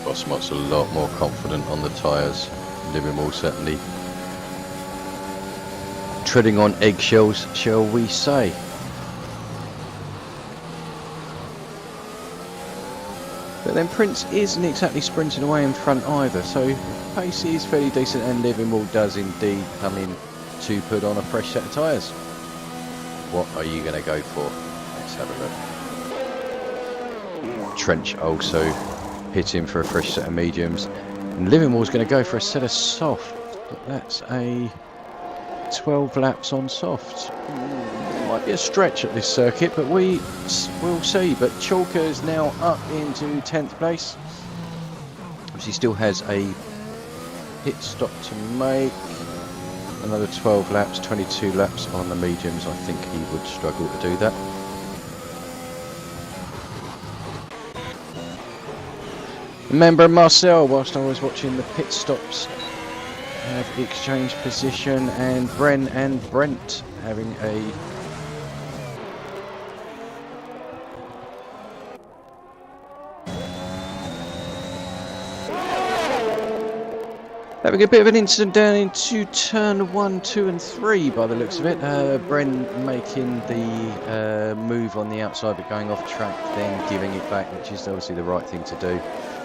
A: Bossmont's a lot more confident on the tyres. Livermore certainly treading on eggshells, shall we say. But then Prince isn't exactly sprinting away in front either, so pace is fairly decent, and Livermore does indeed come in to put on a fresh set of tyres. What are you going to go for? Let's have a look. Trench also hitting for a fresh set of mediums, and Livermore's going to go for a set of soft, but that's a 12 laps on soft. Might be a stretch at this circuit, but we will see. But Chalker is now up into 10th place. He still has a pit stop to make. Another 12 laps, 22 laps on the mediums. I think he would struggle to do that. Remember, Marcel, whilst I was watching the pit stops, have exchanged position, and Bren and Brent having a bit of an incident down into turn 1, 2 and 3 by the looks of it. Bren making the move on the outside but going off track, then giving it back, which is obviously the right thing to do.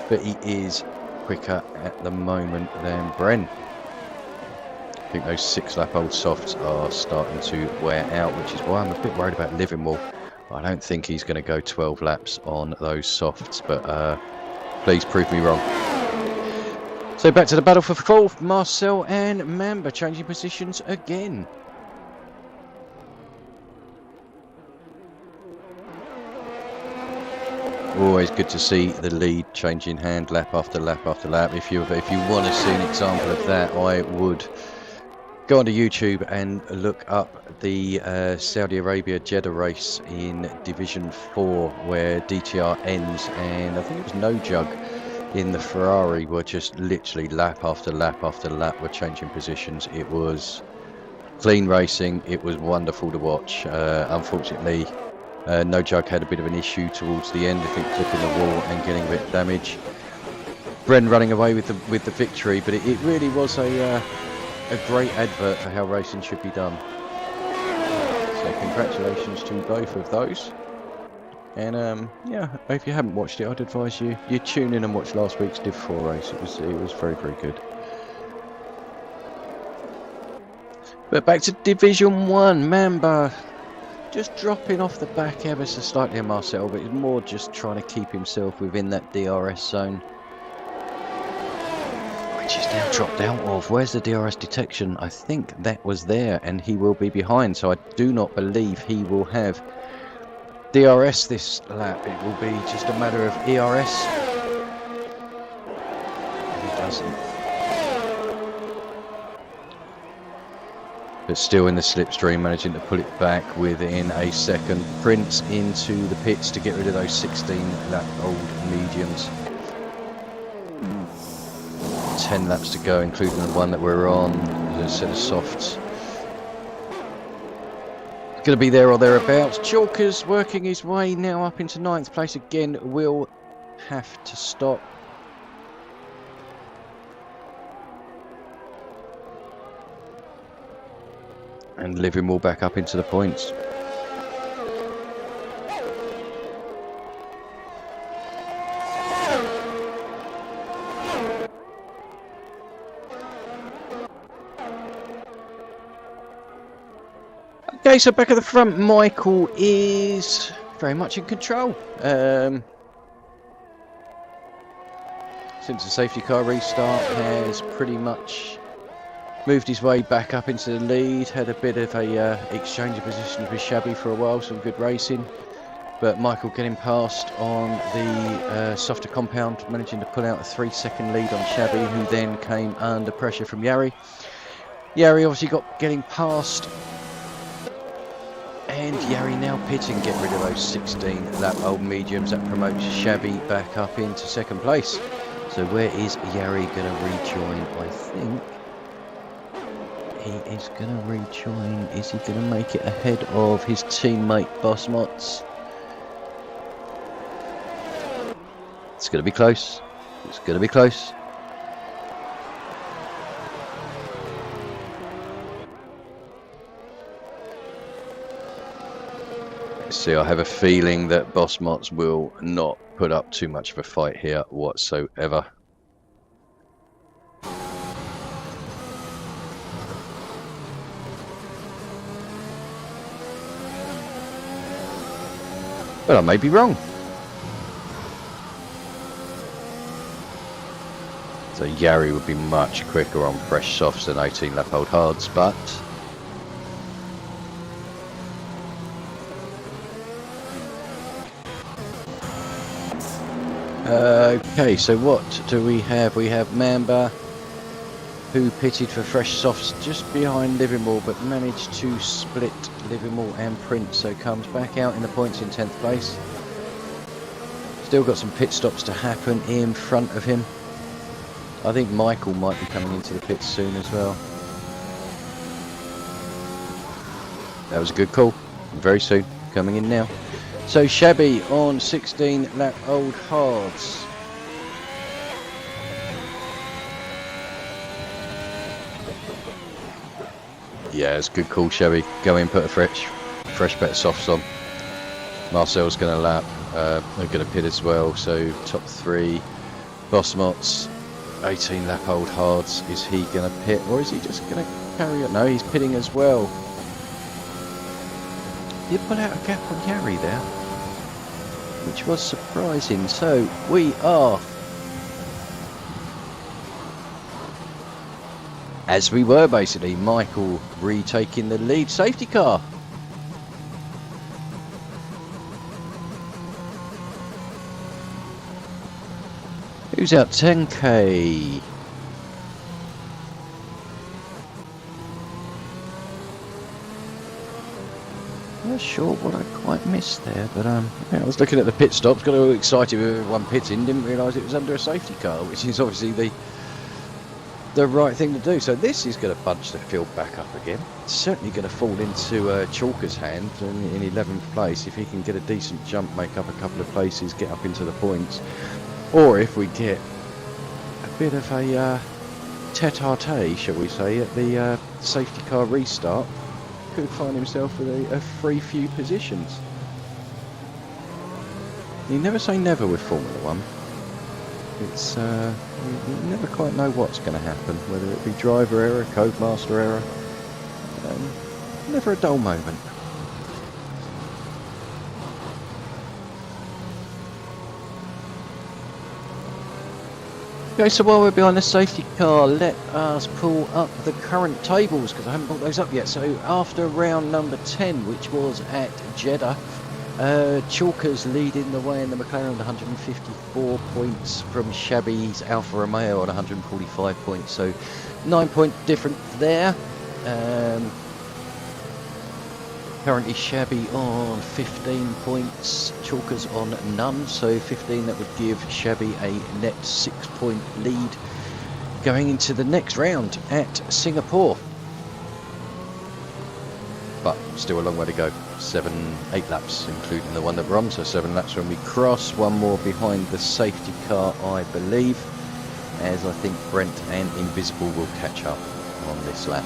A: But he is quicker at the moment than Bren. I think those 6 lap old softs are starting to wear out, which is why I'm a bit worried about Livermore. I don't think he's going to go 12 laps on those softs, but please prove me wrong. So back to the battle for 4th, Marcel and Mamba changing positions again. Always good to see the lead changing hand lap after lap after lap. If you want to see an example of that, I would go onto YouTube and look up the Saudi Arabia Jeddah race in Division 4, where DTR ends, and I think it was No Jug in the Ferrari were just literally lap after lap after lap were changing positions. It was clean racing. It was wonderful to watch. Unfortunately, No Jug had a bit of an issue towards the end, I think, clipping the wall and getting a bit of damage. Bren running away with the victory, but it really was a great advert for how racing should be done. So congratulations to both of those. And yeah, if you haven't watched it, I'd advise you tune in and watch last week's Div 4 race. It was very, very good. But back to Division 1, Mamba just dropping off the back ever so slightly of Marcel, but he's more just trying to keep himself within that DRS zone, which he's now dropped out of. Where's the DRS detection? I think that was there, and he will be behind, so I do not believe he will have DRS this lap. It will be just a matter of ERS, and he doesn't. But still in the slipstream, managing to pull it back within a second. Prince into the pits to get rid of those 16 lap old mediums. 10 laps to go, including the one that we're on, a set of softs. It's going to be there or thereabouts. Chalker's working his way now up into 9th place again. Will have to stop. And Livermore back up into the points. Okay, so back at the front, Michael is very much in control. Since the safety car restart, has pretty much moved his way back up into the lead. Had a bit of a exchange of positions with Shabby for a while, some good racing. But Michael getting past on the softer compound, managing to pull out a 3-second lead on Shabby, who then came under pressure from Yari. Yari obviously getting past, and Yari now pitting, get rid of those 16 lap old mediums. That promotes Shabby back up into 2nd place. So where is Yari going to rejoin? I think he is going to rejoin. Is he going to make it ahead of his teammate Bossmots? It's going to be close. It's going to be close. Let's see, I have a feeling that Bossmots will not put up too much of a fight here whatsoever. But I may be wrong. So Yari would be much quicker on fresh softs than 18 lap old hards, but okay, so what do we have? We have Mamba, who pitted for fresh softs just behind Livermore, but managed to split Livermore and Prince, so comes back out in the points in 10th place. Still got some pit stops to happen in front of him. I think Michael might be coming into the pits soon as well. That was a good call. Very soon, coming in now. So Shabby on 16 lap old hards. Yeah, it's a good call, Shabby. Go in, put a fresh bit of softs on. Marcel's going to lap. They're going to pit as well. So top 3. Bossmots, 18 lap old hards. Is he going to pit, or is he just going to carry on? No, he's pitting as well. Did pull out a gap on Yari there, which was surprising. So we are, as we were basically, Michael retaking the lead. Safety car. Who's out? 10k. Not sure what I quite missed there, but yeah, I was looking at the pit stops, got all excited with everyone pitting, didn't realise it was under a safety car, which is obviously the right thing to do. So this is going to bunch the field back up again. It's certainly going to fall into Chalker's hand in 11th place. If he can get a decent jump, make up a couple of places, get up into the points, or if we get a bit of a tete-a-tete, shall we say, at the safety car restart, could find himself with a free few positions. You never say never with Formula 1. It's you never quite know what's going to happen, whether it be driver error, codemaster error. Never a dull moment. Okay, so while we're behind the safety car, let us pull up the current tables, because I haven't brought those up yet. So after round number 10, which was at Jeddah, Chalkers leading the way in the McLaren with 154 points from Shabby's Alfa Romeo on 145 points. So 9-point difference there. Currently Shabby on 15 points, Chalkers on none, so 15, that would give Shabby a net 6-point lead going into the next round at Singapore. But still a long way to go, 8 laps including the one that we're on, so 7 laps when we cross, one more behind the safety car I believe, as I think Brent and Invisible will catch up on this lap.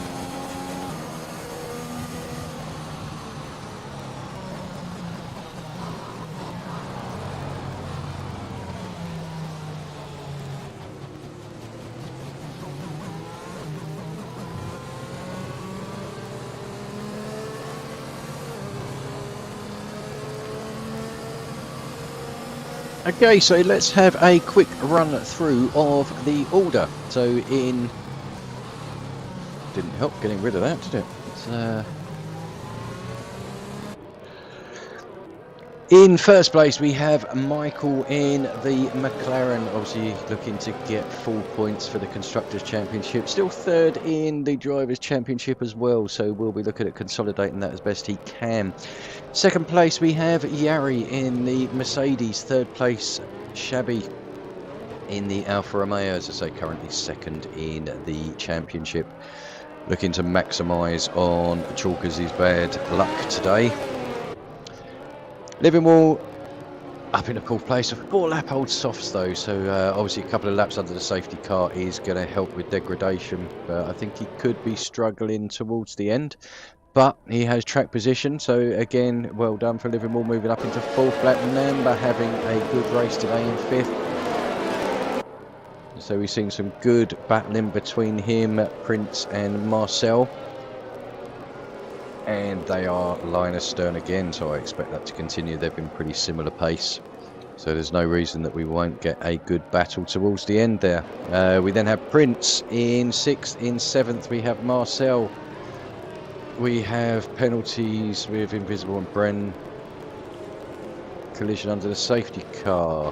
A: Okay, so let's have a quick run through of the order. So didn't help getting rid of that, did it? In first place we have Michael in the McLaren, obviously looking to get full points for the Constructors' Championship. Still third in the Drivers' Championship as well, so we'll be looking at consolidating that as best he can. Second place we have Yari in the Mercedes. Third place Shabby in the Alfa Romeo, as I say, currently second in the championship. Looking to maximise on Chalkers' bad luck today. Livermore up in a cool place, a 4-lap-old softs though, so obviously a couple of laps under the safety car is going to help with degradation, but I think he could be struggling towards the end. But he has track position, so again, well done for Livermore, moving up into 4th. Black Mamba having a good race today in 5th. So we've seen some good battling between him, Prince and Marcel. And they are line astern again, so I expect that to continue. They've been pretty similar pace. So there's no reason that we won't get a good battle towards the end there. We then have Prince in 6th, in 7th we have Marcel. We have penalties with Invisible and Bren. Collision under the safety car.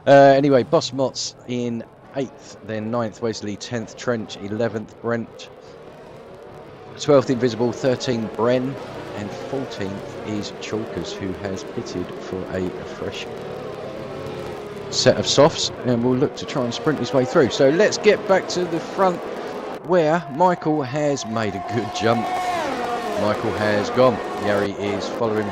A: Anyway, Boss Motts in 8th, then 9th Wesley, 10th Trench, 11th Brent, 12th Invisible, 13th Bren, and 14th is Chalkers, who has pitted for a fresh set of softs and will look to try and sprint his way through. So let's get back to the front where Michael has made a good jump. Michael has gone. Yari is following.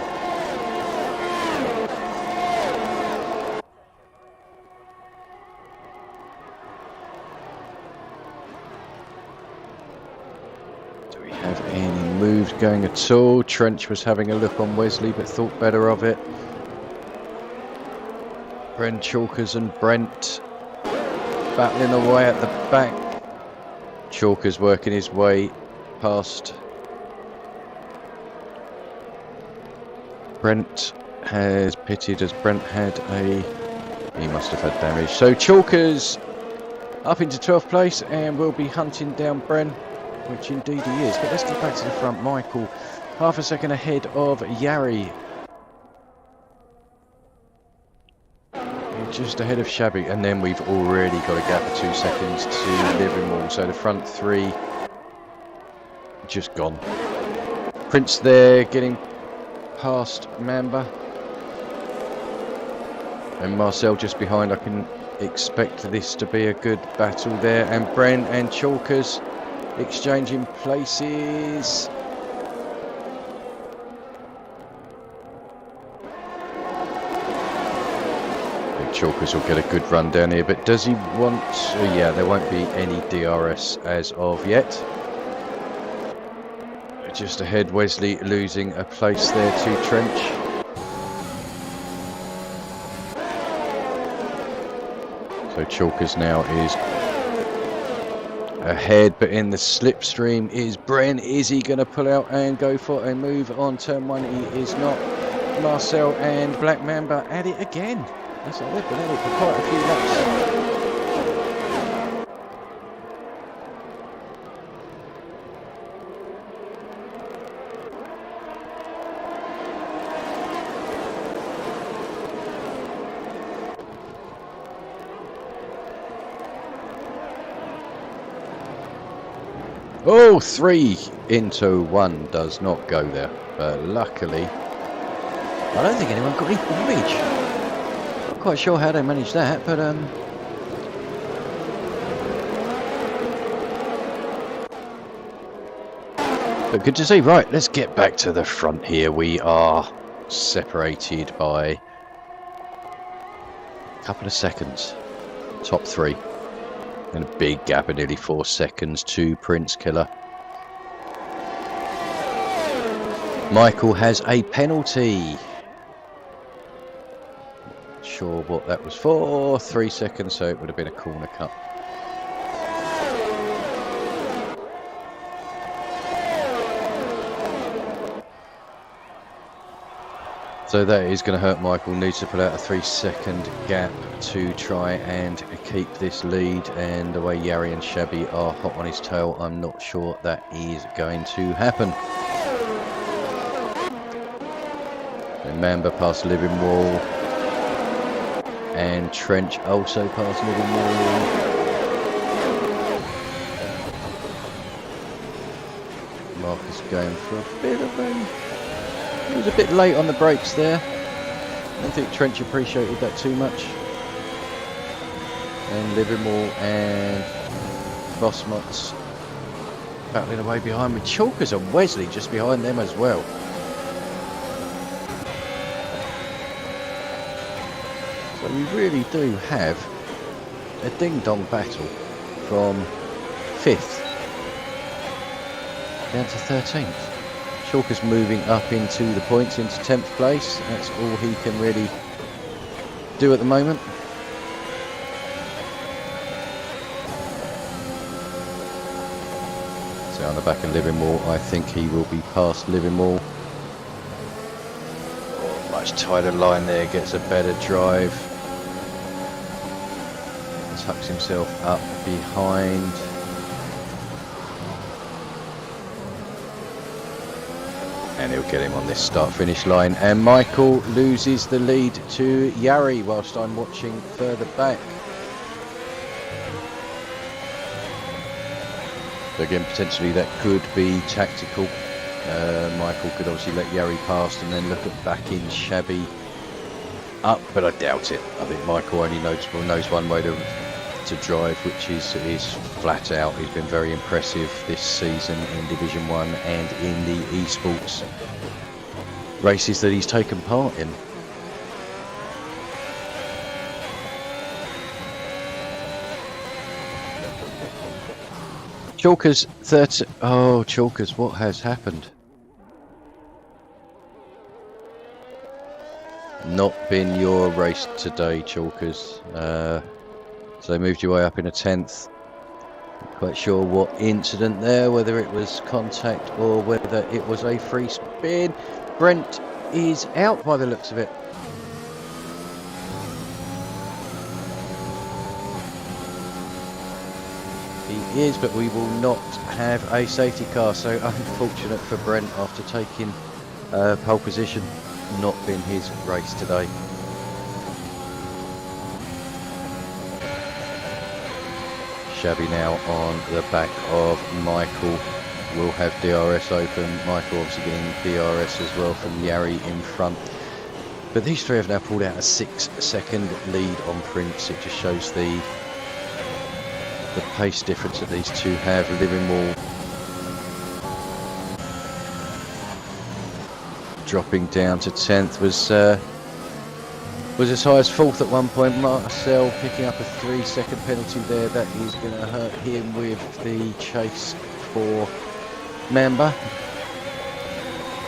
A: Do we have any moves going at all? Trench was having a look on Wesley but thought better of it. Brent, Chalkers and Brent battling away at the back. Chalkers working his way past. Brent has pitted as Brent had he must have had damage. So Chalkers up into 12th place and will be hunting down Bren, which indeed he is. But let's get back to the front. Michael, half a second ahead of Yari. Just ahead of Shabby, and then we've already got a gap of 2 seconds to Livermore. So the front 3 just gone. Prince there getting past Mamba, and Marcel just behind. I can expect this to be a good battle there, and Bren and Chalkers exchanging places. Chalkers will get a good run down here, but does he want yeah, there won't be any DRS as of yet. Just ahead, Wesley losing a place there to Trench. So Chalkers now is ahead, but in the slipstream is Bren. Is he going to pull out and go for a move on turn 1? He is not. Marcel and Black Mamba at it again. That's like they've been at it for quite a few laps. Oh, 3 into 1 does not go there. But luckily, I don't think anyone got any damage. Not quite sure how they managed that, but good to see. Right, let's get back to the front here. We are separated by a couple of seconds. Top 3. And a big gap of nearly 4 seconds to Prince Killer. Michael has a penalty. Not sure what that was for. 3 seconds, so it would have been a corner cut. So that is going to hurt Michael. Needs to put out a 3-second gap to try and keep this lead. And the way Yari and Shabby are hot on his tail, I'm not sure that is going to happen. And Mamba past Living Wall. And Trench also past Living Wall. Marcus going for a bit of a... He was a bit late on the brakes there. I don't think Trench appreciated that too much. And Livermore and Bossmots battling away behind with Chalkers and Wesley just behind them as well. So we really do have a ding-dong battle from 5th down to 13th. Chalker's moving up into the points, into 10th place. That's all he can really do at the moment. So on the back of Livermore, I think he will be past Livermore. Oh, much tighter line there, gets a better drive. Tucks himself up behind. And he'll get him on this start-finish line. And Michael loses the lead to Yari whilst I'm watching further back. So again, potentially that could be tactical. Michael could obviously let Yari past and then look at backing Shabby up, but I doubt it. I think Michael only knows one way to drive, which is flat out. He's been very impressive this season in Division 1 and in the esports races that he's taken part in. Chalkers 30. Oh, Chalkers, what has happened? Not been your race today, Chalkers. So they moved your way up in a 10th. Not quite sure what incident there, whether it was contact or whether it was a free spin. Brent is out by the looks of it. He is, but we will not have a safety car. So unfortunate for Brent after taking pole position. Not been his race today. Shabby now on the back of Michael. Will have DRS open. Michael obviously getting DRS as well from Yari in front. But these three have now pulled out a 6-second lead on Prince. It just shows the pace difference that these two have. Living Wall dropping down to 10th was as high as 4th at one point. Marcel picking up a 3-second penalty there. That is going to hurt him with the chase for Mamba.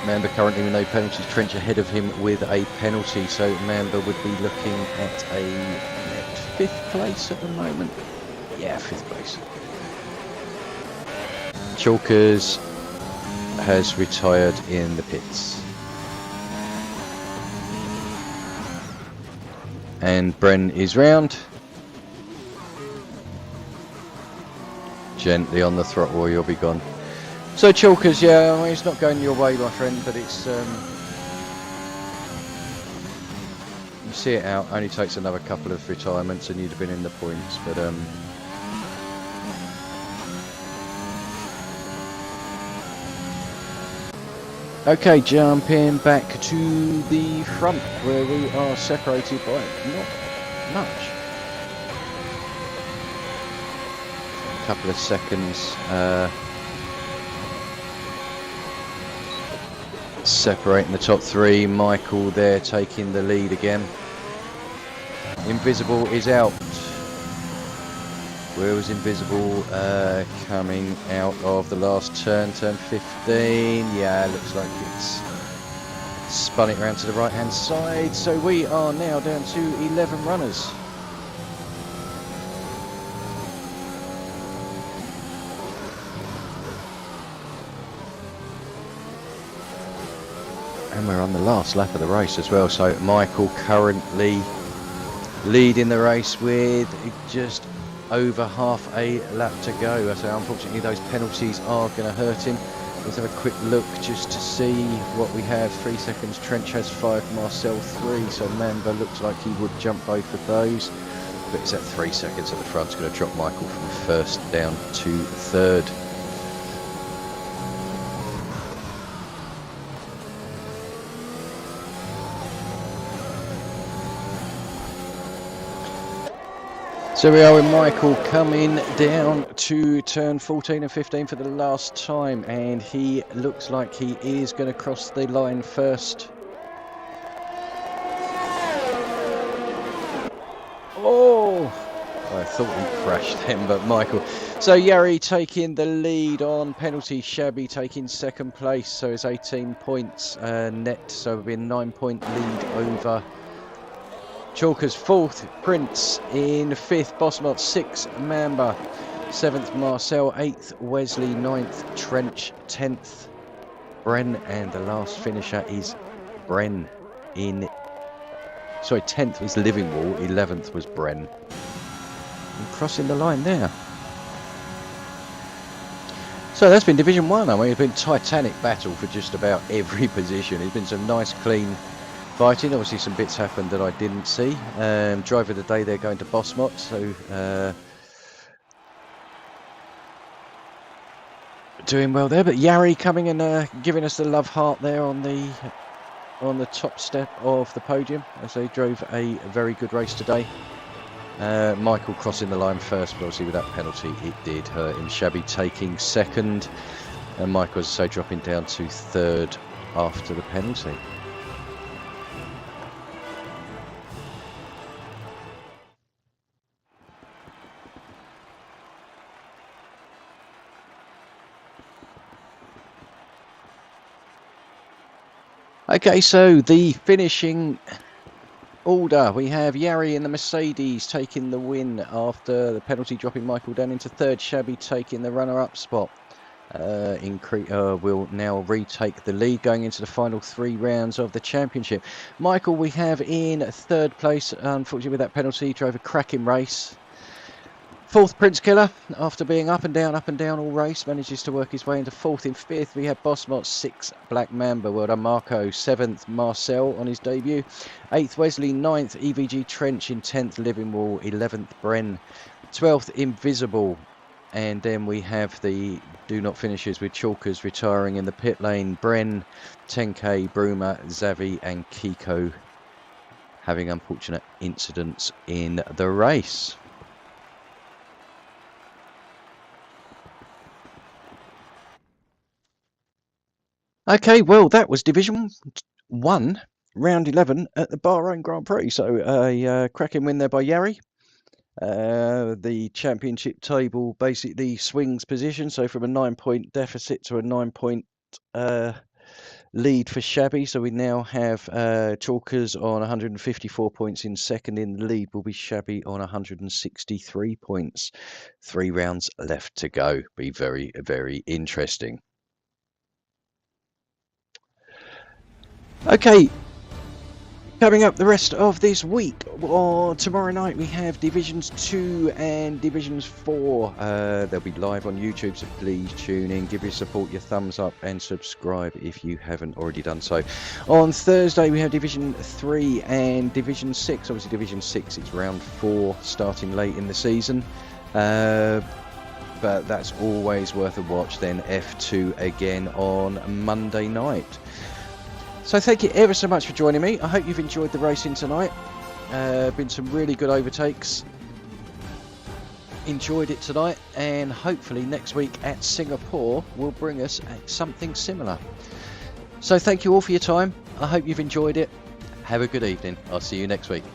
A: Mamba currently with no penalties. Trench ahead of him with a penalty, so Mamba would be looking at a 5th place at the moment. Yeah, 5th place. Chalkers has retired in the pits. And Bren is round. Gently on the throttle or you'll be gone. So Chalkers, yeah, I mean, it's not going your way, my friend, but it's you see it out. Only takes another couple of retirements and you'd have been in the points, but Okay, jumping back to the front where we are separated by not much. A couple of seconds separating the top three. Michael there taking the lead again. Invisible is out. Where was Invisible? Coming out of the last turn 15. Yeah, looks like it's spun it around to the right hand side. So we are now down to 11 runners. And we're on the last lap of the race as well. So Michael currently leading the race with just over half a lap to go. So unfortunately those penalties are going to hurt him. Let's have a quick look just to see what we have. 3 seconds, Trench has 5, Marcel 3, so Mamba looks like he would jump both of those, but it's at 3 seconds at the front. It's going to drop Michael from first down to third. So we are with Michael coming down to turn 14 and 15 for the last time, and he looks like he is going to cross the line first. Oh, I thought he crashed then, but Michael. So Yari taking the lead on penalty, Shabby taking second place, so it's 18 points net, so it'll be a 9-point lead over Chalkers. 4th, Prince. In 5th, Bossmot. 6th, Mamba. 7th, Marcel. 8th, Wesley. 9th, Trench. 10th, Bren. And the last finisher is Bren. 10th was Living Wall. 11th was Bren. And crossing the line there. So that's been Division 1. I mean, it's been a titanic battle for just about every position. It's been some nice, clean fighting. Obviously some bits happened that I didn't see. Driver of the day, they're going to Bossmot, so doing well there. But Yari coming and giving us the love heart there on the top step of the podium as they drove a very good race today. Michael crossing the line first, but obviously with that penalty it did hurt him. Shabby taking second, and Michael, as I say, dropping down to third after the penalty. Okay, so the finishing order, we have Yari in the Mercedes taking the win after the penalty, dropping Michael down into third. Shabby taking the runner-up spot. Will now retake the lead going into the final 3 rounds of the championship. Michael, we have in third place. Unfortunately, with that penalty, drove a cracking race. 4th, Prince Killer, after being up and down all race, manages to work his way into 4th. In 5th, we have Bossmot. 6th, Black Mamba. Well done, Marco. 7th, Marcel on his debut. 8th, Wesley. 9th, EVG Trench. In 10th, Living Wall. 11th, Bren. 12th, Invisible. And then we have the do not finishers with Chalkers retiring in the pit lane. Bren, 10K, Bruma, Zavi and Kiko having unfortunate incidents in the race. Okay, well, that was Division 1, Round 11 at the Bahrain Grand Prix. So a cracking win there by Yari. The championship table basically swings position. So from a 9-point deficit to a 9-point lead for Shabby. So we now have Chalkers on 154 points in second. In the lead will be Shabby on 163 points. 3 rounds left to go. Be very, very interesting. Okay, coming up the rest of this week, tomorrow night we have Divisions 2 and Divisions 4. They'll be live on YouTube, so please tune in, give your support, your thumbs up and subscribe if you haven't already done so. On Thursday we have Division 3 and Division 6. Obviously Division 6 is round 4 starting late in the season. but that's always worth a watch. Then F2 again on Monday night. So thank you ever so much for joining me. I hope you've enjoyed the racing tonight. Been some really good overtakes. Enjoyed it tonight, and hopefully next week at Singapore will bring us something similar. So thank you all for your time. I hope you've enjoyed it. Have a good evening. I'll see you next week.